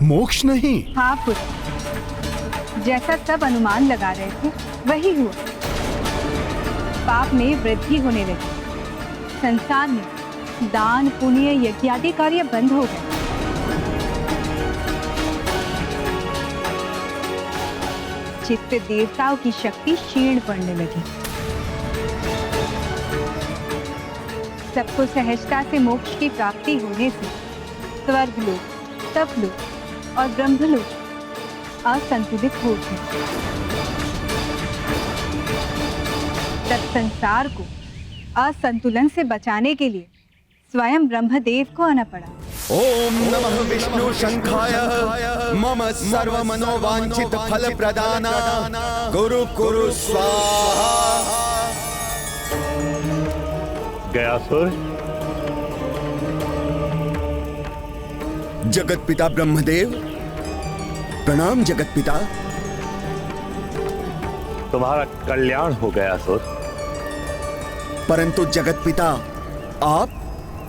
मोक्ष नहीं। हाँ पुत्र, जैसा सब अनुमान लगा रहे थे वही हुआ। पाप में वृद्धि होने लगी। संसार में दान पुण्य यज्ञ आदि कार्य बंद हो गए। चित्त देवताओं की शक्ति क्षीण पड़ने लगी। सबको सहजता से मोक्ष की प्राप्ति होने से स्वर्गलोक, तपलोक और ब्रह्मलोक असंतुलित हो गए। तब संसार को असंतुलन से बचाने के लिए स्वयं ब्रह्मदेव को आना पड़ा। ओम नमः विष्णु शंखाय मम सर्व मनोवांछित फल प्रदान कुरु कुरु स्वाहा। गयासुर, जगत पिता ब्रह्मदेव, प्रणाम जगत पिता। तुम्हारा कल्याण हो गयासुर। परंतु जगत पिता, आप,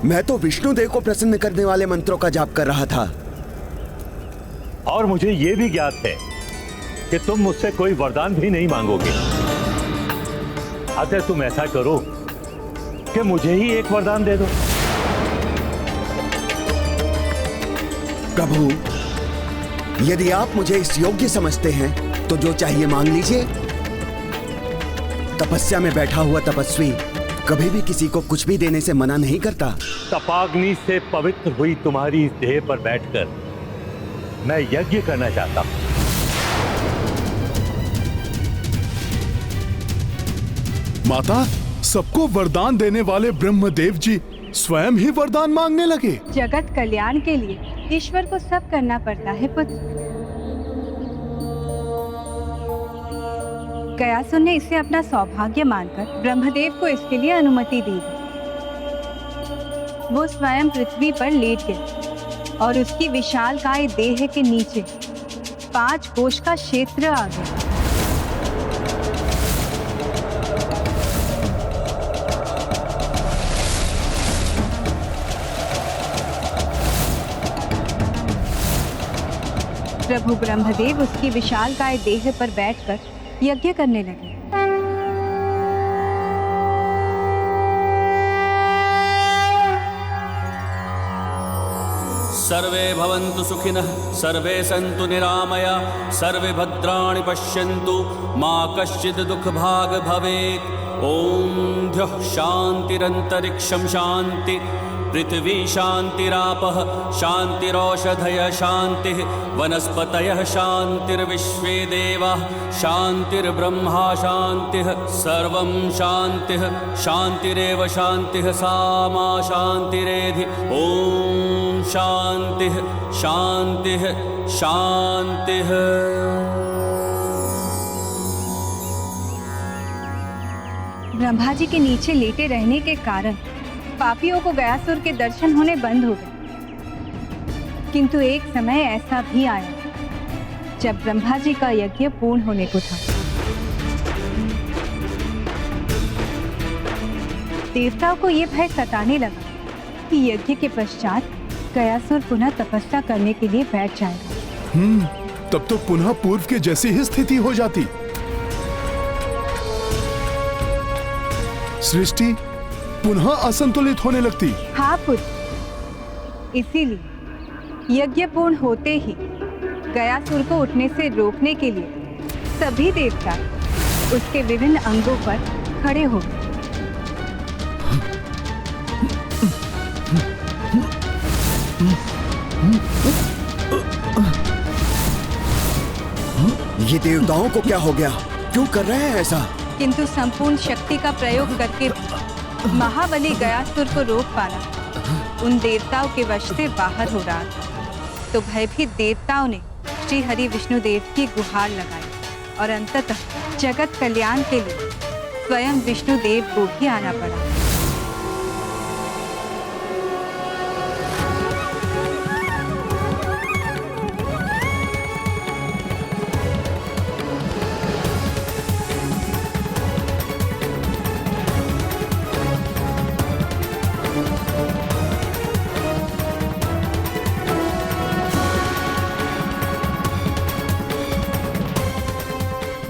मैं तो विष्णुदेव को प्रसन्न करने वाले मंत्रों का जाप कर रहा था। और मुझे यह भी ज्ञात है कि तुम मुझसे कोई वरदान भी नहीं मांगोगे। अतः तुम ऐसा करो कि मुझे ही एक वरदान दे दो। प्रभु, यदि आप मुझे इस योग्य समझते हैं तो जो चाहिए मांग लीजिए। तपस्या में बैठा हुआ तपस्वी कभी भी किसी को कुछ भी देने से मना नहीं करता। तपाग्नि से पवित्र हुई तुम्हारी इस देह पर बैठकर मैं यज्ञ करना चाहता हूं। माता, सबको वरदान देने वाले ब्रह्मदेव जी स्वयं ही वरदान मांगने लगे। जगत कल्याण के लिए ईश्वर को सब करना पड़ता है पुत्र। गयासुर ने इसे अपना सौभाग्य मानकर ब्रह्मदेव को इसके लिए अनुमति दी। वो स्वयं पृथ्वी पर लेट गया और उसकी विशालकाय देह के नीचे 5 कोश का क्षेत्र आ गया। प्रभु ब्रह्मदेव उसकी विशालकाय देह पर बैठकर यज्ञ करने लगे। सर्वे भवन्तु सुखिनः, सर्वे सन्तु निरामया, सर्वे भद्राणि पश्यन्तु, मा कश्चित् दुःखभाग् भवेत्। ॐ द्यौः शान्तिरन्तरिक्षं शान्ति, पृथिवी शान्तिरापः शान्तिरौषधयः शान्तिः, वनस्पतयः शान्तिर्विश्वे देवाः शान्तिर्ब्रह्मा शान्तिः, सर्वं शान्तिः शान्तिरेव शान्तिः, सा मा शान्तिरेधि। ॐ शान्तिः शान्तिः शान्तिः। ब्रह्मा जी के नीचे लेटे रहने के कारण पापियों को गयासुर के दर्शन होने बंद हो गए। किंतु एक समय ऐसा भी आया जब ब्रह्मा जी का यज्ञ पूर्ण होने को था। देवताओं को ये भय सताने लगा कि यज्ञ के पश्चात गयासुर पुनः तपस्या करने के लिए बैठ जाएगा। तब तो पुनः पूर्व के जैसी ही स्थिति हो जाती। सृष्टि पुनः असंतुलित होने लगती। हाँ पुत्र, इसीलिए यज्ञ पूर्ण होते ही गयासुर को उठने से रोकने के लिए सभी देवता उसके विभिन्न अंगों पर खड़े हो गए। ये देवताओं को क्या हो गया? क्यों कर रहे हैं ऐसा? किंतु संपूर्ण शक्ति का प्रयोग करके महाबली गयासुर को रोक पाना उन देवताओं के वश से बाहर हो रहा था। तो भयभीत देवताओं ने श्री हरि विष्णु देव की गुहार लगाई और अंततः जगत कल्याण के लिए स्वयं विष्णु देव को भी आना पड़ा।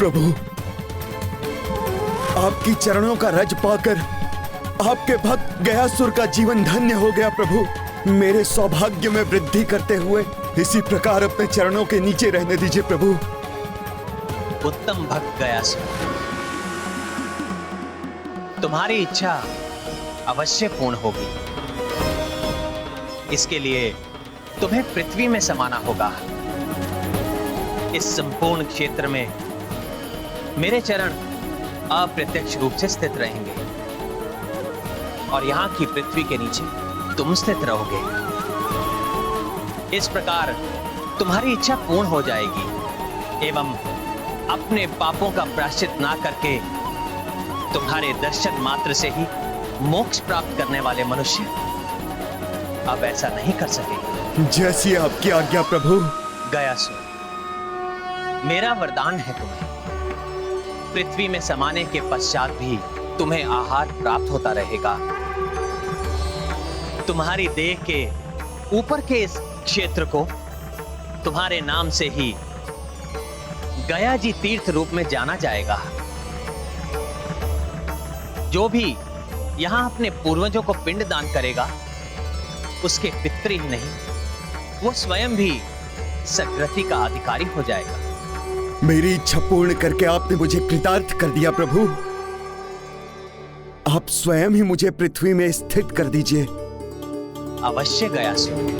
प्रभु, आपकी चरणों का रज पाकर आपके भक्त गयासुर का जीवन धन्य हो गया। प्रभु, मेरे सौभाग्य में वृद्धि करते हुए इसी प्रकार अपने चरणों के नीचे रहने दीजिए प्रभु। उत्तम भक्त गयासुर, तुम्हारी इच्छा अवश्य पूर्ण होगी। इसके लिए तुम्हें पृथ्वी में समाना होगा। इस संपूर्ण क्षेत्र में मेरे चरण अप्रत्यक्ष रूप से स्थित रहेंगे और यहां की पृथ्वी के नीचे तुम स्थित रहोगे। इस प्रकार तुम्हारी इच्छा पूर्ण हो जाएगी एवं अपने पापों का प्रायश्चित ना करके तुम्हारे दर्शन मात्र से ही मोक्ष प्राप्त करने वाले मनुष्य अब ऐसा नहीं कर सकेंगे। जैसी आपकी आज्ञा प्रभु। गयासुर, मेरा वरदान है तुम्हें, पृथ्वी में समाने के पश्चात भी तुम्हें आहार प्राप्त होता रहेगा। तुम्हारी देह के ऊपर के इस क्षेत्र को तुम्हारे नाम से ही गया जी तीर्थ रूप में जाना जाएगा। जो भी यहां अपने पूर्वजों को पिंड दान करेगा उसके पितृ ही नहीं, वो स्वयं भी सद्गति का अधिकारी हो जाएगा। मेरी इच्छा पूर्ण करके आपने मुझे कृतार्थ कर दिया प्रभु। आप स्वयं ही मुझे पृथ्वी में स्थित कर दीजिए। अवश्य गयासुर।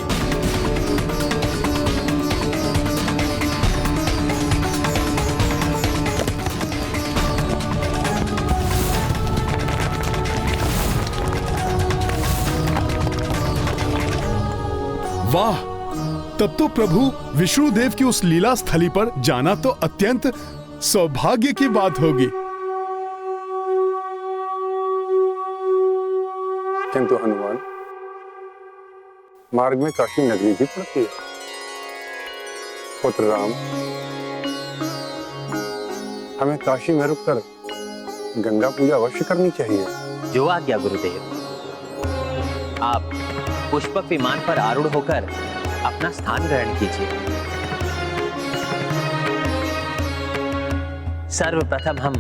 वाह, तब तो प्रभु विष्णु देव की उस लीला स्थली पर जाना तो अत्यंत सौभाग्य की बात होगी। किंतु हनुमान, मार्ग में काशी नगरी भी पड़ती है। पुत्र राम, हमें काशी में रुककर गंगा पूजा अवश्य करनी चाहिए। जो आज्ञा गुरुदेव। आप पुष्पक विमान पर आरूढ़ होकर अपना स्थान ग्रहण कीजिए। सर्वप्रथम हम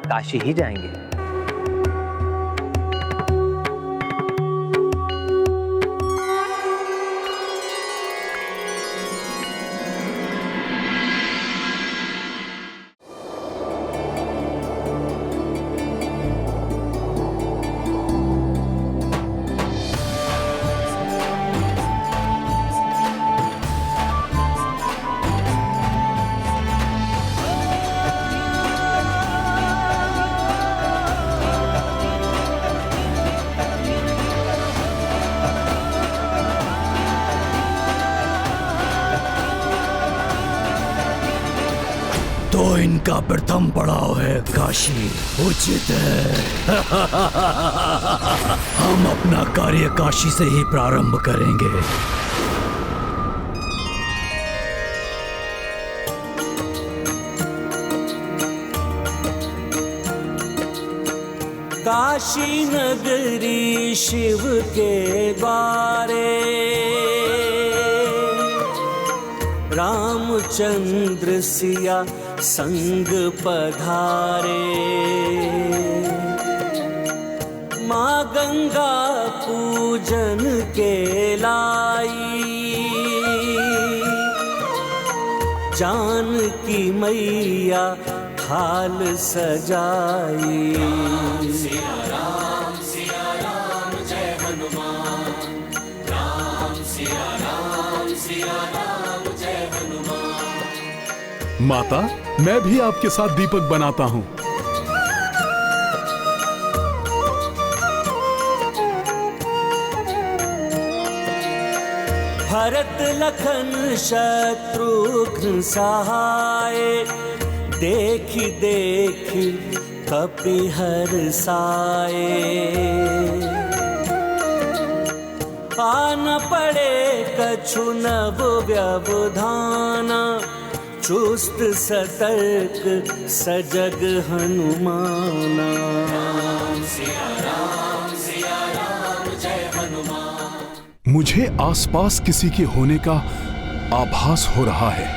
काशी ही जाएंगे। तो इनका प्रथम पड़ाव है काशी। उचित है हम अपना कार्य काशी से ही प्रारंभ करेंगे। काशी नगरी शिव के द्वारे रामचंद्र सिया संग पधारे। माँ गंगा पूजन के लाई जानकी मैया थाल सजाई। सिया राम जय हनुमान, राम सिया राम जय हनुमान। माता, मैं भी आपके साथ दीपक बनाता हूँ। भरत लखन शत्रुघ्न सहाय देखी देखी कपिहर साए। आन पड़े कछु नव व्यवधाना चुस्त सतर्क सजग हनुमाना। सिया राम जय हनुमान। मुझे आसपास किसी के होने का आभास हो रहा है।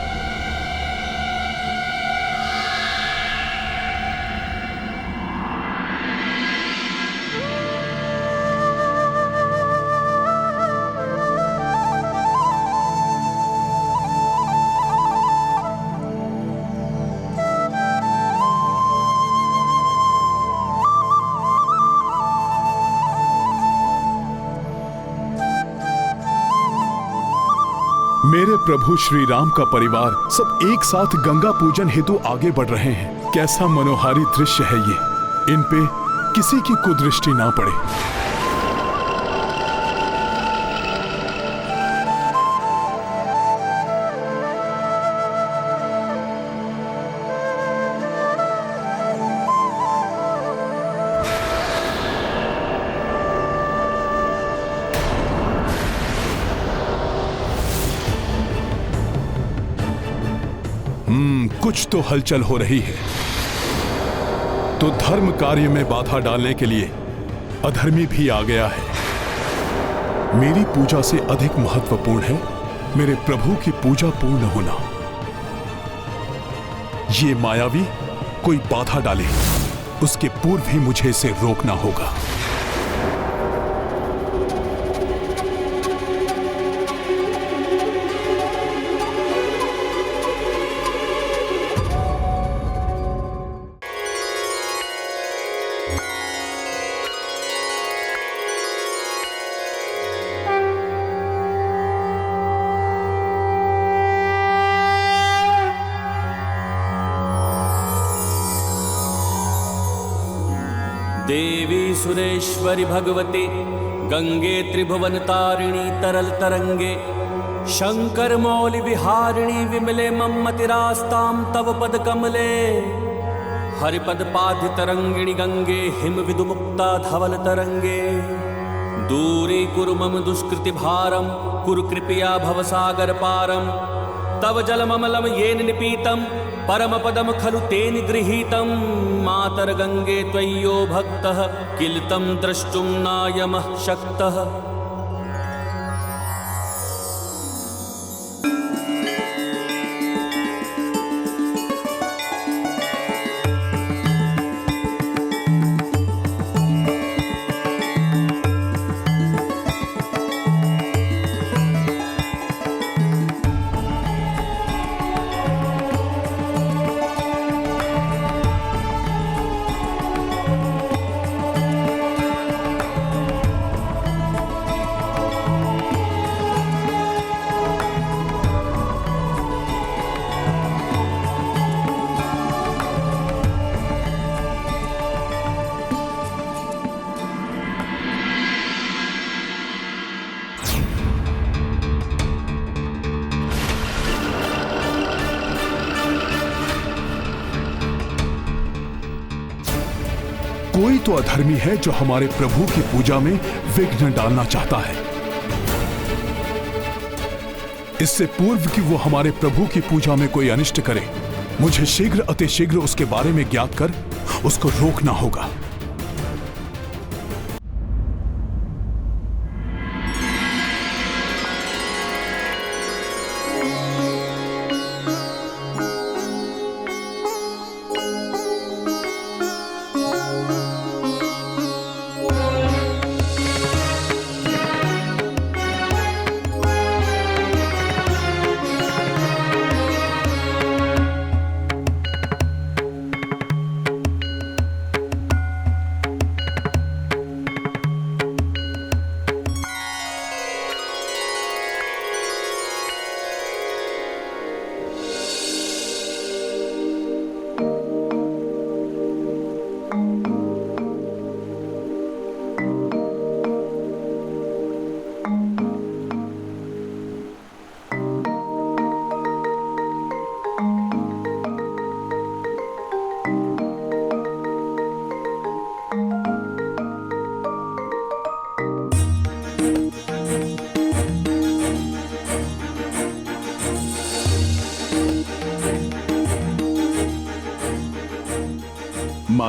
मेरे प्रभु श्री राम का परिवार सब एक साथ गंगा पूजन हेतु आगे बढ़ रहे हैं। कैसा मनोहारी दृश्य है ये। इन पे किसी की कुदृष्टि ना पड़े। कुछ तो हलचल हो रही है। तो धर्म कार्य में बाधा डालने के लिए अधर्मी भी आ गया है। मेरी पूजा से अधिक महत्वपूर्ण है मेरे प्रभु की पूजा पूर्ण होना। ये मायावी कोई बाधा डाले, उसके पूर्व ही मुझे इसे रोकना होगा। देवी सुरेश्वरी भगवती गंगे त्रिभुवन तारिणी तरल तरंगे शंकर मौलि विहारिणी विमले मम्मतिरास्तां तव पद कमले। हरिपद पाधि तरंगिणी गंगे हिम विदुमुक्ता धवल तरंगे। दूरी कुरु मम दुष्कृति भारम कुरु कृपया भवसागर पारम। तव जलममलम येन निपीतम परम पदम खलु तेन गृहीतम। मातर गंगे त्वय्यो भक्तः किल तं द्रष्टुं नायमः शक्तः। कोई तो अधर्मी है जो हमारे प्रभु की पूजा में विघ्न डालना चाहता है। इससे पूर्व कि वो हमारे प्रभु की पूजा में कोई अनिष्ट करे, मुझे शीघ्र अतिशीघ्र उसके बारे में ज्ञात कर उसको रोकना होगा।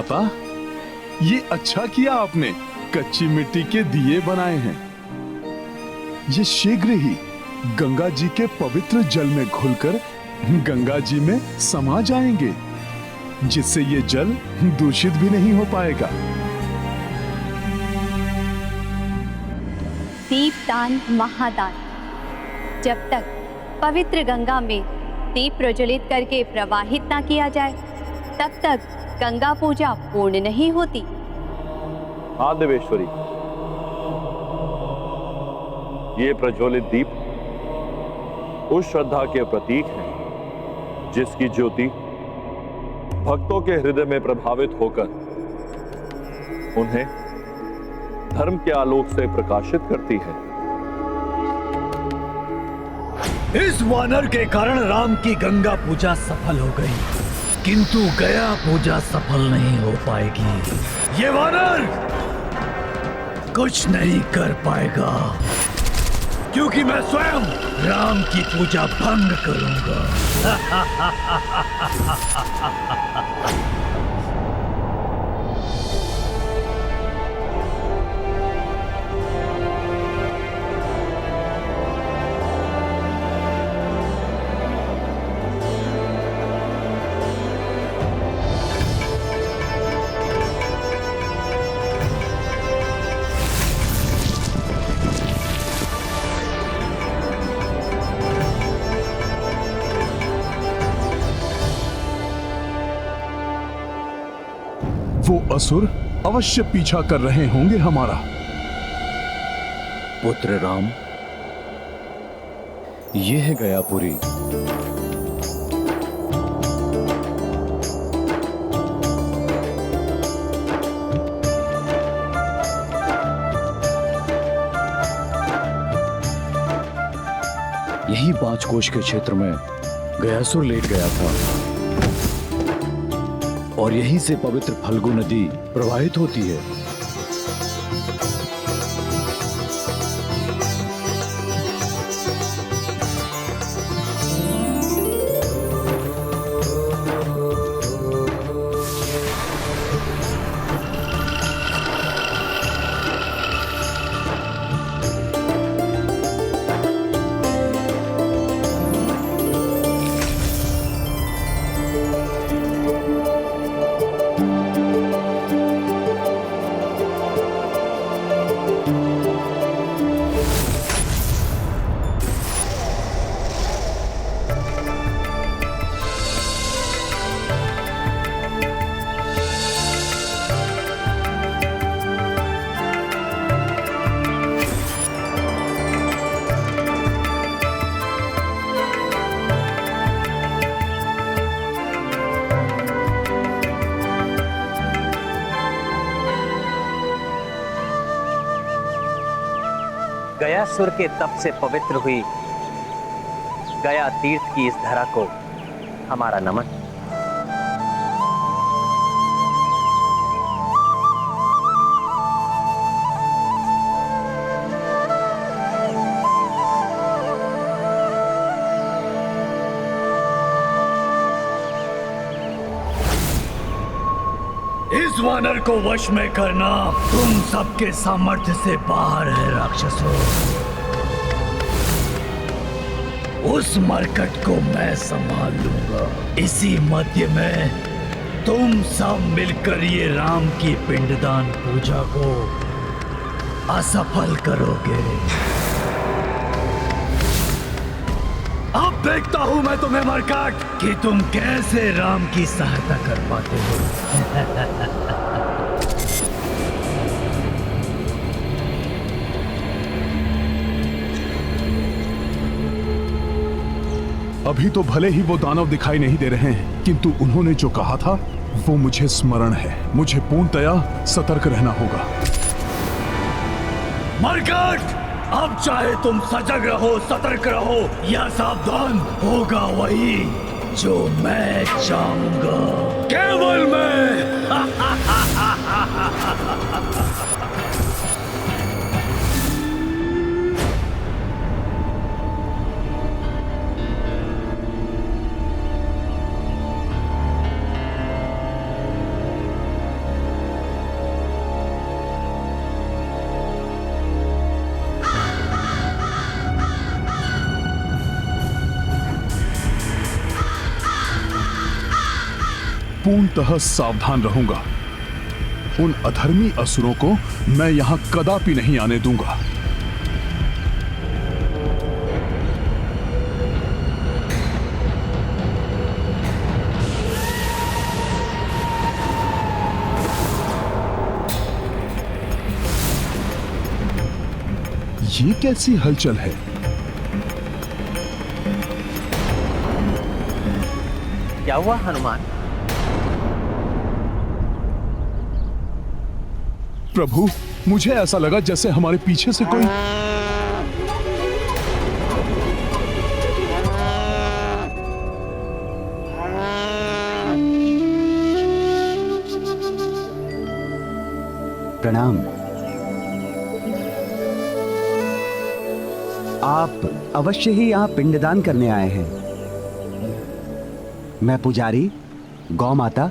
माता, ये अच्छा किया आपने, कच्ची मिट्टी के दिए बनाए हैं। ये शीघ्र ही गंगा जी के पवित्र जल में घुलकर गंगा जी में समा जाएंगे, जिससे ये जल दूषित भी नहीं हो पाएगा। दीपदान महादान। जब तक पवित्र गंगा में दीप प्रज्वलित करके प्रवाहित ना किया जाए, तब तक गंगा पूजा पूर्ण नहीं होती। हाँ देवेश्वरी, ये प्रज्वलित दीप उस श्रद्धा के प्रतीक हैं जिसकी ज्योति भक्तों के हृदय में प्रभावित होकर उन्हें धर्म के आलोक से प्रकाशित करती है। इस वानर के कारण राम की गंगा पूजा सफल हो गई, किंतु गया पूजा सफल नहीं हो पाएगी। ये वानर कुछ नहीं कर पाएगा, क्योंकि मैं स्वयं राम की पूजा भंग करूंगा। वो असुर अवश्य पीछा कर रहे होंगे हमारा। पुत्र राम, ये है गयापुरी। यही 5 कोश के क्षेत्र में गयासुर लेट गया था और यहीं से पवित्र फल्गु नदी प्रवाहित होती है। गयासुर के तप से पवित्र हुई गया तीर्थ की इस धरा को हमारा नमन। इस वानर को वश में करना तुम सबके सामर्थ्य से बाहर है राक्षसों। उस मरकट को मैं संभाल लूंगा। इसी मध्य में तुम सब मिलकर ये राम की पिंडदान पूजा को असफल करोगे। अब देखता हूं मैं तुम्हें मरकट कि तुम कैसे राम की सहायता कर पाते हो। अभी तो भले ही वो दानव दिखाई नहीं दे रहे हैं, किंतु उन्होंने जो कहा था वो मुझे स्मरण है। मुझे पूर्णतया सतर्क रहना होगा। मरकट, अब चाहे तुम सजग रहो, सतर्क रहो या सावधान, होगा वही जो मैं चाहूंगा। केवल मैं। पूर्णतः सावधान रहूंगा। उन अधर्मी असुरों को मैं यहां कदापि नहीं आने दूंगा। ये कैसी हलचल है? क्या हुआ हनुमान? प्रभु, मुझे ऐसा लगा जैसे हमारे पीछे से कोई प्रणाम। आप अवश्य ही यहाँ पिंडदान करने आए हैं। मैं पुजारी, गौ माता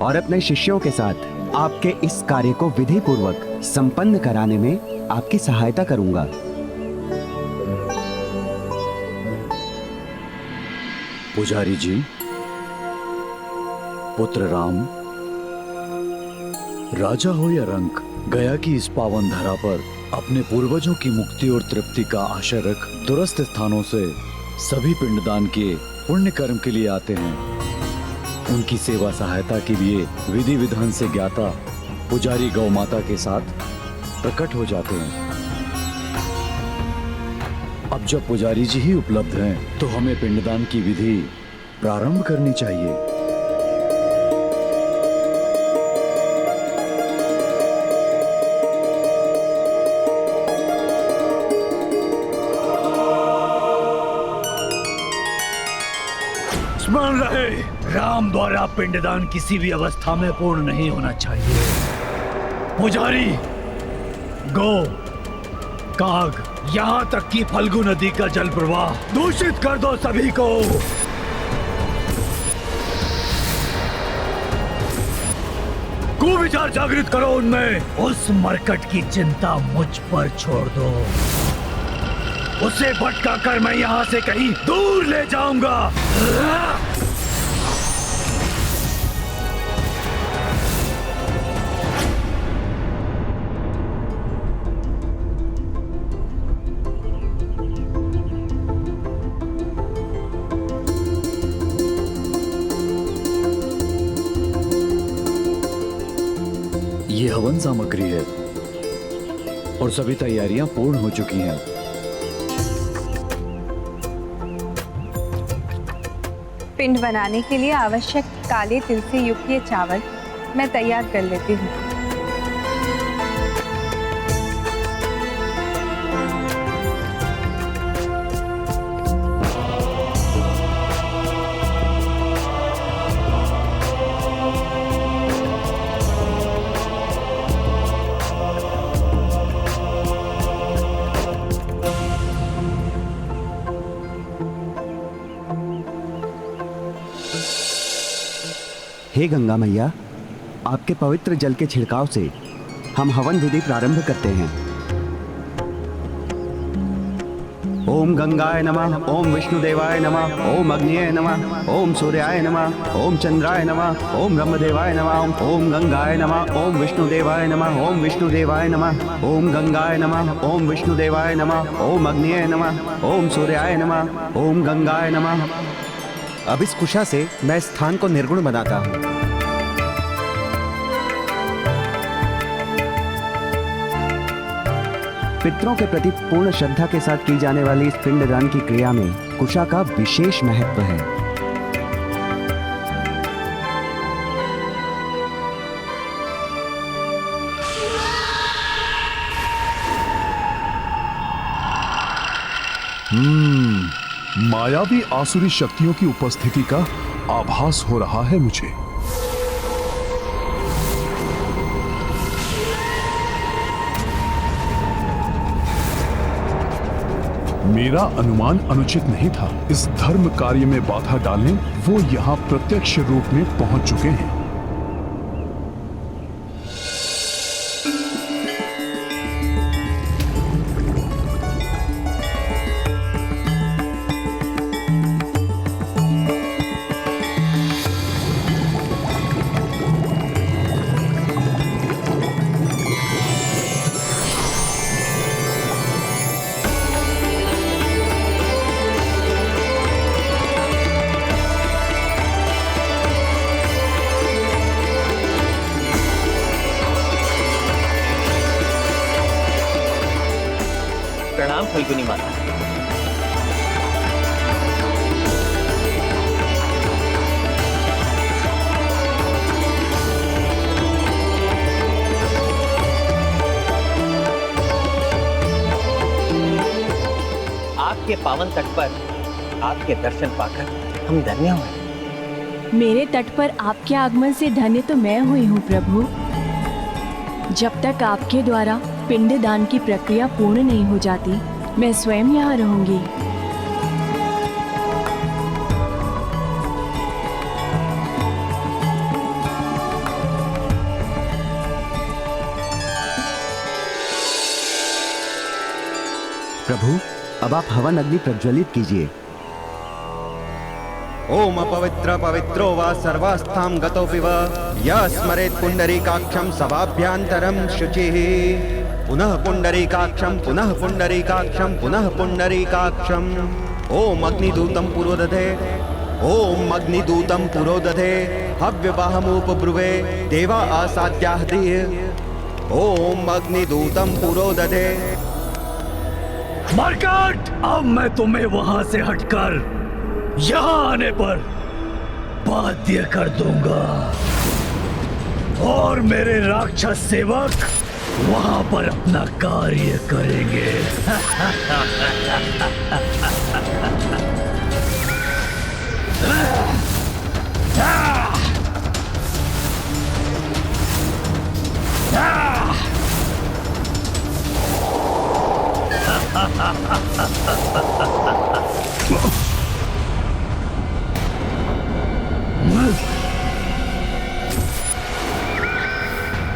और अपने शिष्यों के साथ आपके इस कार्य को विधि पूर्वक संपन्न कराने में आपकी सहायता करूंगा। पुजारी जी, पुत्र राम, राजा हो या रंक, गया की इस पावन धरा पर अपने पूर्वजों की मुक्ति और तृप्ति का आशय रख दूरस्थ स्थानों से सभी पिंडदान के पुण्य कर्म के लिए आते हैं। उनकी सेवा सहायता के लिए विधि विधान से ज्ञाता पुजारी गौ माता के साथ प्रकट हो जाते हैं। अब जब पुजारी जी ही उपलब्ध हैं, तो हमें पिंडदान की विधि प्रारंभ करनी चाहिए। स्मरण रहे, राम द्वारा पिंडदान किसी भी अवस्था में पूर्ण नहीं होना चाहिए। पुजारी, गौ, काग, यहाँ तक कि फल्गु नदी का जल प्रवाह दूषित कर दो सभी को। कुविचार जागृत करो उनमें। उस मरकट की चिंता मुझ पर छोड़ दो। उसे भटका कर मैं यहाँ से कहीं दूर ले जाऊंगा। ये हवन सामग्री है और सभी तैयारियां पूर्ण हो चुकी हैं। पिंड बनाने के लिए आवश्यक काले तिल से युक्त ये चावल मैं तैयार कर लेती हूँ। हे गंगा मैया, आपके पवित्र जल के छिड़काव से हम हवन विधि प्रारंभ करते हैं। ओम गंगाय नमः, ओम विष्णुदेवाय नमः, ओम अग्निये नमः, ओम सूर्याय नमः, ओम चंद्राय नमः, ओम ब्रह्मदेवाय नमः, ओम गंगाय नमः, ओम विष्णुदेवाय नमः, ओम विष्णुदेवाय नमः, ओम गंगाय नमः, ओम विष्णुदेवाय नमः, ओम अग्निये नमः, ओम सूर्याय नमः, ओम गंगाय नमः। अब इस कुशा से मैं स्थान को निर्गुण बनाता हूँ। पितरों के प्रति पूर्ण श्रद्धा के साथ की जाने वाली इस पिंडदान की क्रिया में कुशा का विशेष महत्व है। मायावी आसुरी शक्तियों की उपस्थिति का आभास हो रहा है मुझे। मेरा अनुमान अनुचित नहीं था। इस धर्म कार्य में बाधा डालने वो यहाँ प्रत्यक्ष रूप में पहुंच चुके हैं। प्रणाम फल्गुनी माता। आपके पावन तट पर आपके दर्शन पाकर हम धन्य हुए। मेरे तट पर आपके आगमन से धन्य तो मैं हुई हूँ प्रभु। जब तक आपके द्वारा पिंडदान की प्रक्रिया पूर्ण नहीं हो जाती, मैं स्वयं यहाँ रहूंगी। प्रभु, अब आप हवन अग्नि प्रज्वलित कीजिए। ओम अपवित्र पवित्रो वा सर्वास्थां गतोऽपि वा यः स्मरेत् पुण्डरीकाक्षं सभाभ्यान्तरं शुचिः। पुनः पुण्डरीकाक्षं पुनः पुण्डरीकाक्षं पुनः पुण्डरीकाक्षम्। ओम अग्निदूतं पुरोदधे, ओम अग्निदूतं पुरोदधे हव्यवाहमुपब्रुवे देवा आसाद्याः धीः। ओम अग्निदूतं पुरोदधे। मरकट, अब मैं तुम्हें वहां से हटकर यहाँ आने पर बाध्य कर दूंगा और मेरे राक्षस सेवक वहां पर अपना कार्य करेंगे।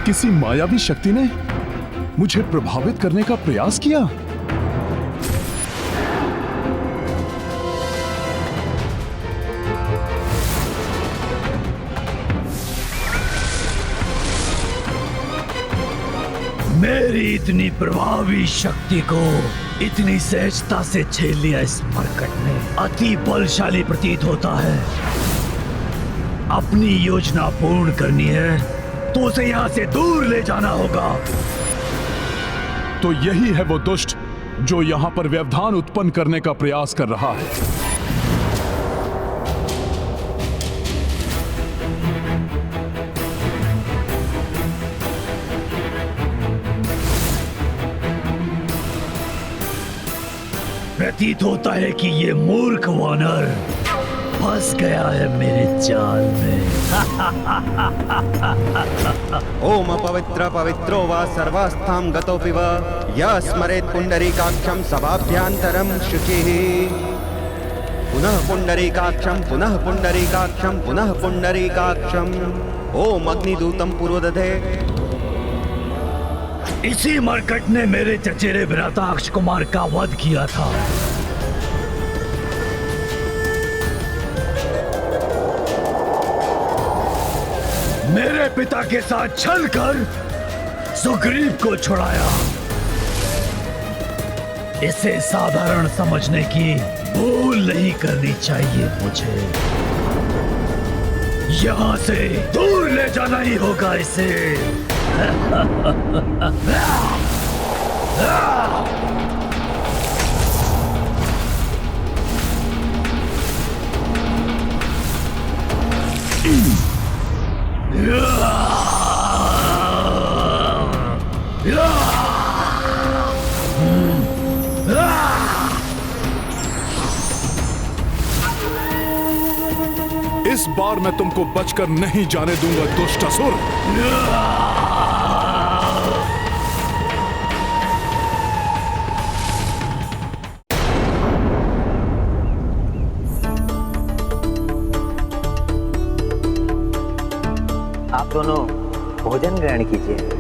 किसी मायावी शक्ति ने मुझे प्रभावित करने का प्रयास किया। मेरी इतनी प्रभावी शक्ति को इतनी सहजता से झेल लिया इस मरकट ने अति बलशाली प्रतीत होता है। अपनी योजना पूर्ण करनी है तो उसे यहाँ से दूर ले जाना होगा। तो यही है वो दुष्ट जो यहाँ पर व्यवधान उत्पन्न करने का प्रयास कर रहा है। प्रतीत होता है कि ये मूर्ख वानर फंस गया है मेरे जाल में। ओम अपवित्र पवित्रो वा सर्वास्थां गतोऽपि वा यः स्मरेत् पुण्डरीकाक्षं सभाभ्यान्तरं शुचिः। पुनः पुण्डरीकाक्षं पुनः पुण्डरीकाक्षं पुनः पुण्डरीकाक्षम्। ओम अग्निदूतं पुरोदधे। इसी मरकट ने मेरे चचेरे विराटाक्ष कुमार का वध किया था। मेरे पिता के साथ छल कर सुग्रीव को छुड़ाया। इसे साधारण समझने की भूल नहीं करनी चाहिए मुझे। यहां से दूर ले जाना ही होगा इसे। इस बार मैं तुमको बचकर नहीं जाने दूंगा दुष्ट असुर। आप दोनों भोजन ग्रहण कीजिए।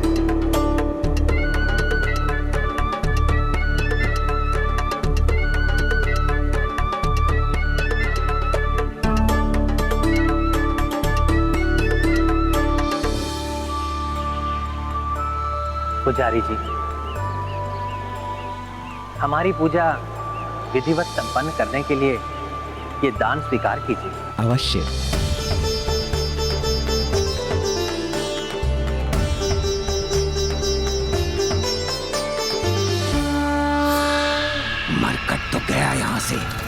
पुजारी जी, हमारी पूजा विधिवत संपन्न करने के लिए ये दान स्वीकार कीजिए। अवश्य।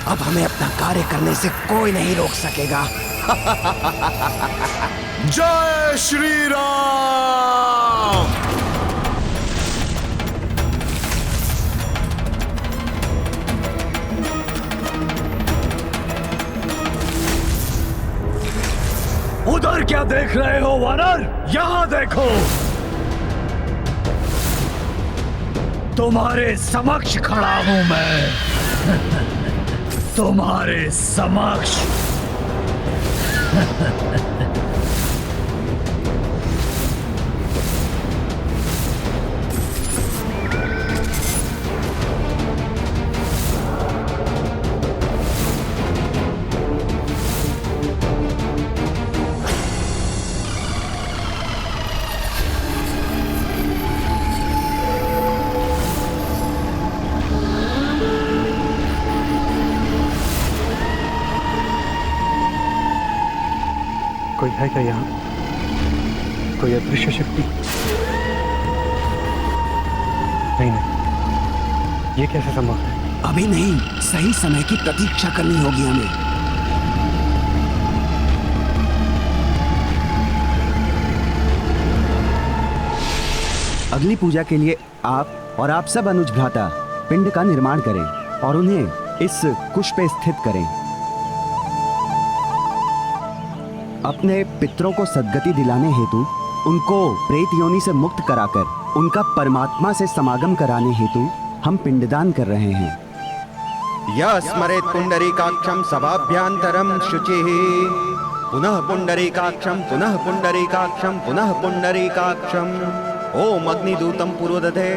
अब हमें अपना कार्य करने से कोई नहीं रोक सकेगा। जय श्री राम। उधर क्या देख रहे हो वानर? यहां देखो, तुम्हारे समक्ष खड़ा हूं मैं। तुम्हारे समक्ष। कोई है क्या यहाँ? कोई अदृश्य शक्ति? नहीं नहीं, ये कैसे संभव है? अभी नहीं, सही समय की प्रतीक्षा करनी होगी हमें। अगली पूजा के लिए आप और आप सब अनुज भ्राता पिंड का निर्माण करें और उन्हें इस कुश पे स्थित करें। अपने पितरों को सद्गति दिलाने हेतु उनको प्रेत योनि से मुक्त कराकर उनका परमात्मा से समागम कराने हेतु हम पिंडदान कर रहे हैं। यः स्मरेत् पुंडरीकाक्षं सभाभ्यान्तरं शुचिः पुनः पुंडरीकाक्षं पुनः पुंडरीकाक्षं पुनः पुंडरीकाक्षं। ओम अग्निदूतं पुरोदधे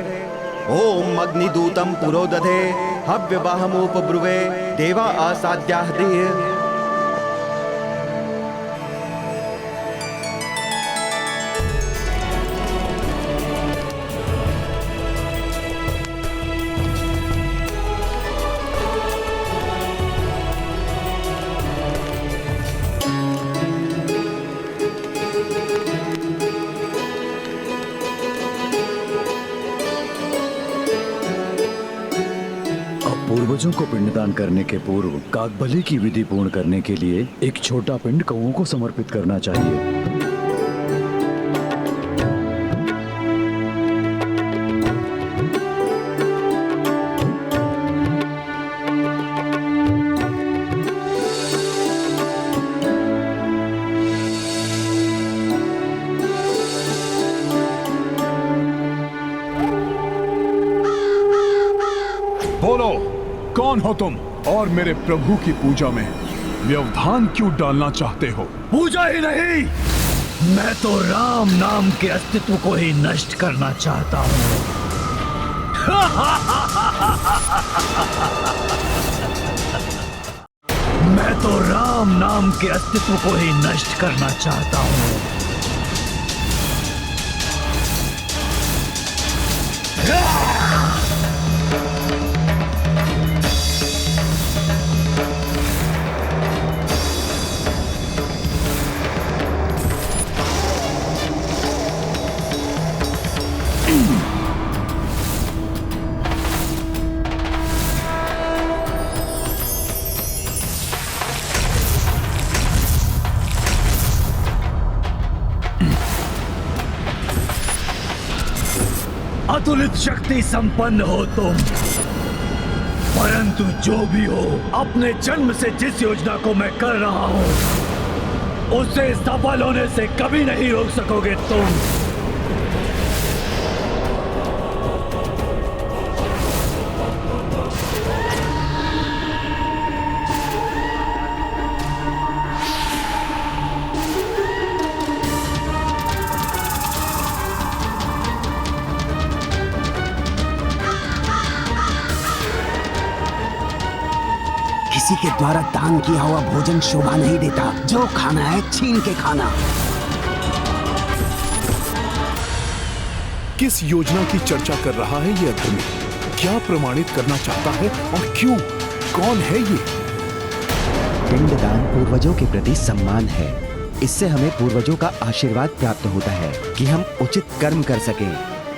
ओम अग्निदूतं पुरोदधे हव्यवाहमुपब्रुवे देवा आसाद्याः। पूर्वजों को पिंडदान करने के पूर्व काकबली की विधि पूर्ण करने के लिए एक छोटा पिंड कौओं को समर्पित करना चाहिए। बोलो, कौन हो तुम और मेरे प्रभु की पूजा में व्यवधान क्यों डालना चाहते हो? पूजा ही नहीं, मैं तो राम नाम के अस्तित्व को ही नष्ट करना चाहता हूँ। मैं तो राम नाम के अस्तित्व को ही नष्ट करना चाहता हूँ। अतुलित शक्ति संपन्न हो तुम, परंतु जो भी हो, अपने जन्म से जिस योजना को मैं कर रहा हूं उसे सफल होने से कभी नहीं रोक सकोगे तुम। किसी के द्वारा दान किया हुआ भोजन शोभा नहीं देता। जो खाना है छीन के खाना। किस योजना की चर्चा कर रहा है ये अधर्मी? क्या प्रमाणित करना चाहता है और क्यों? कौन है ये? पिंडदान पूर्वजों के प्रति सम्मान है। इससे हमें पूर्वजों का आशीर्वाद प्राप्त होता है कि हम उचित कर्म कर सकें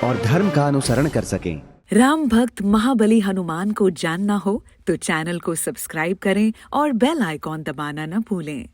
और धर्म का अनुसरण कर सकें। राम भक्त महाबली हनुमान को जानना हो तो चैनल को सब्सक्राइब करें और बेल आइकॉन दबाना न भूलें।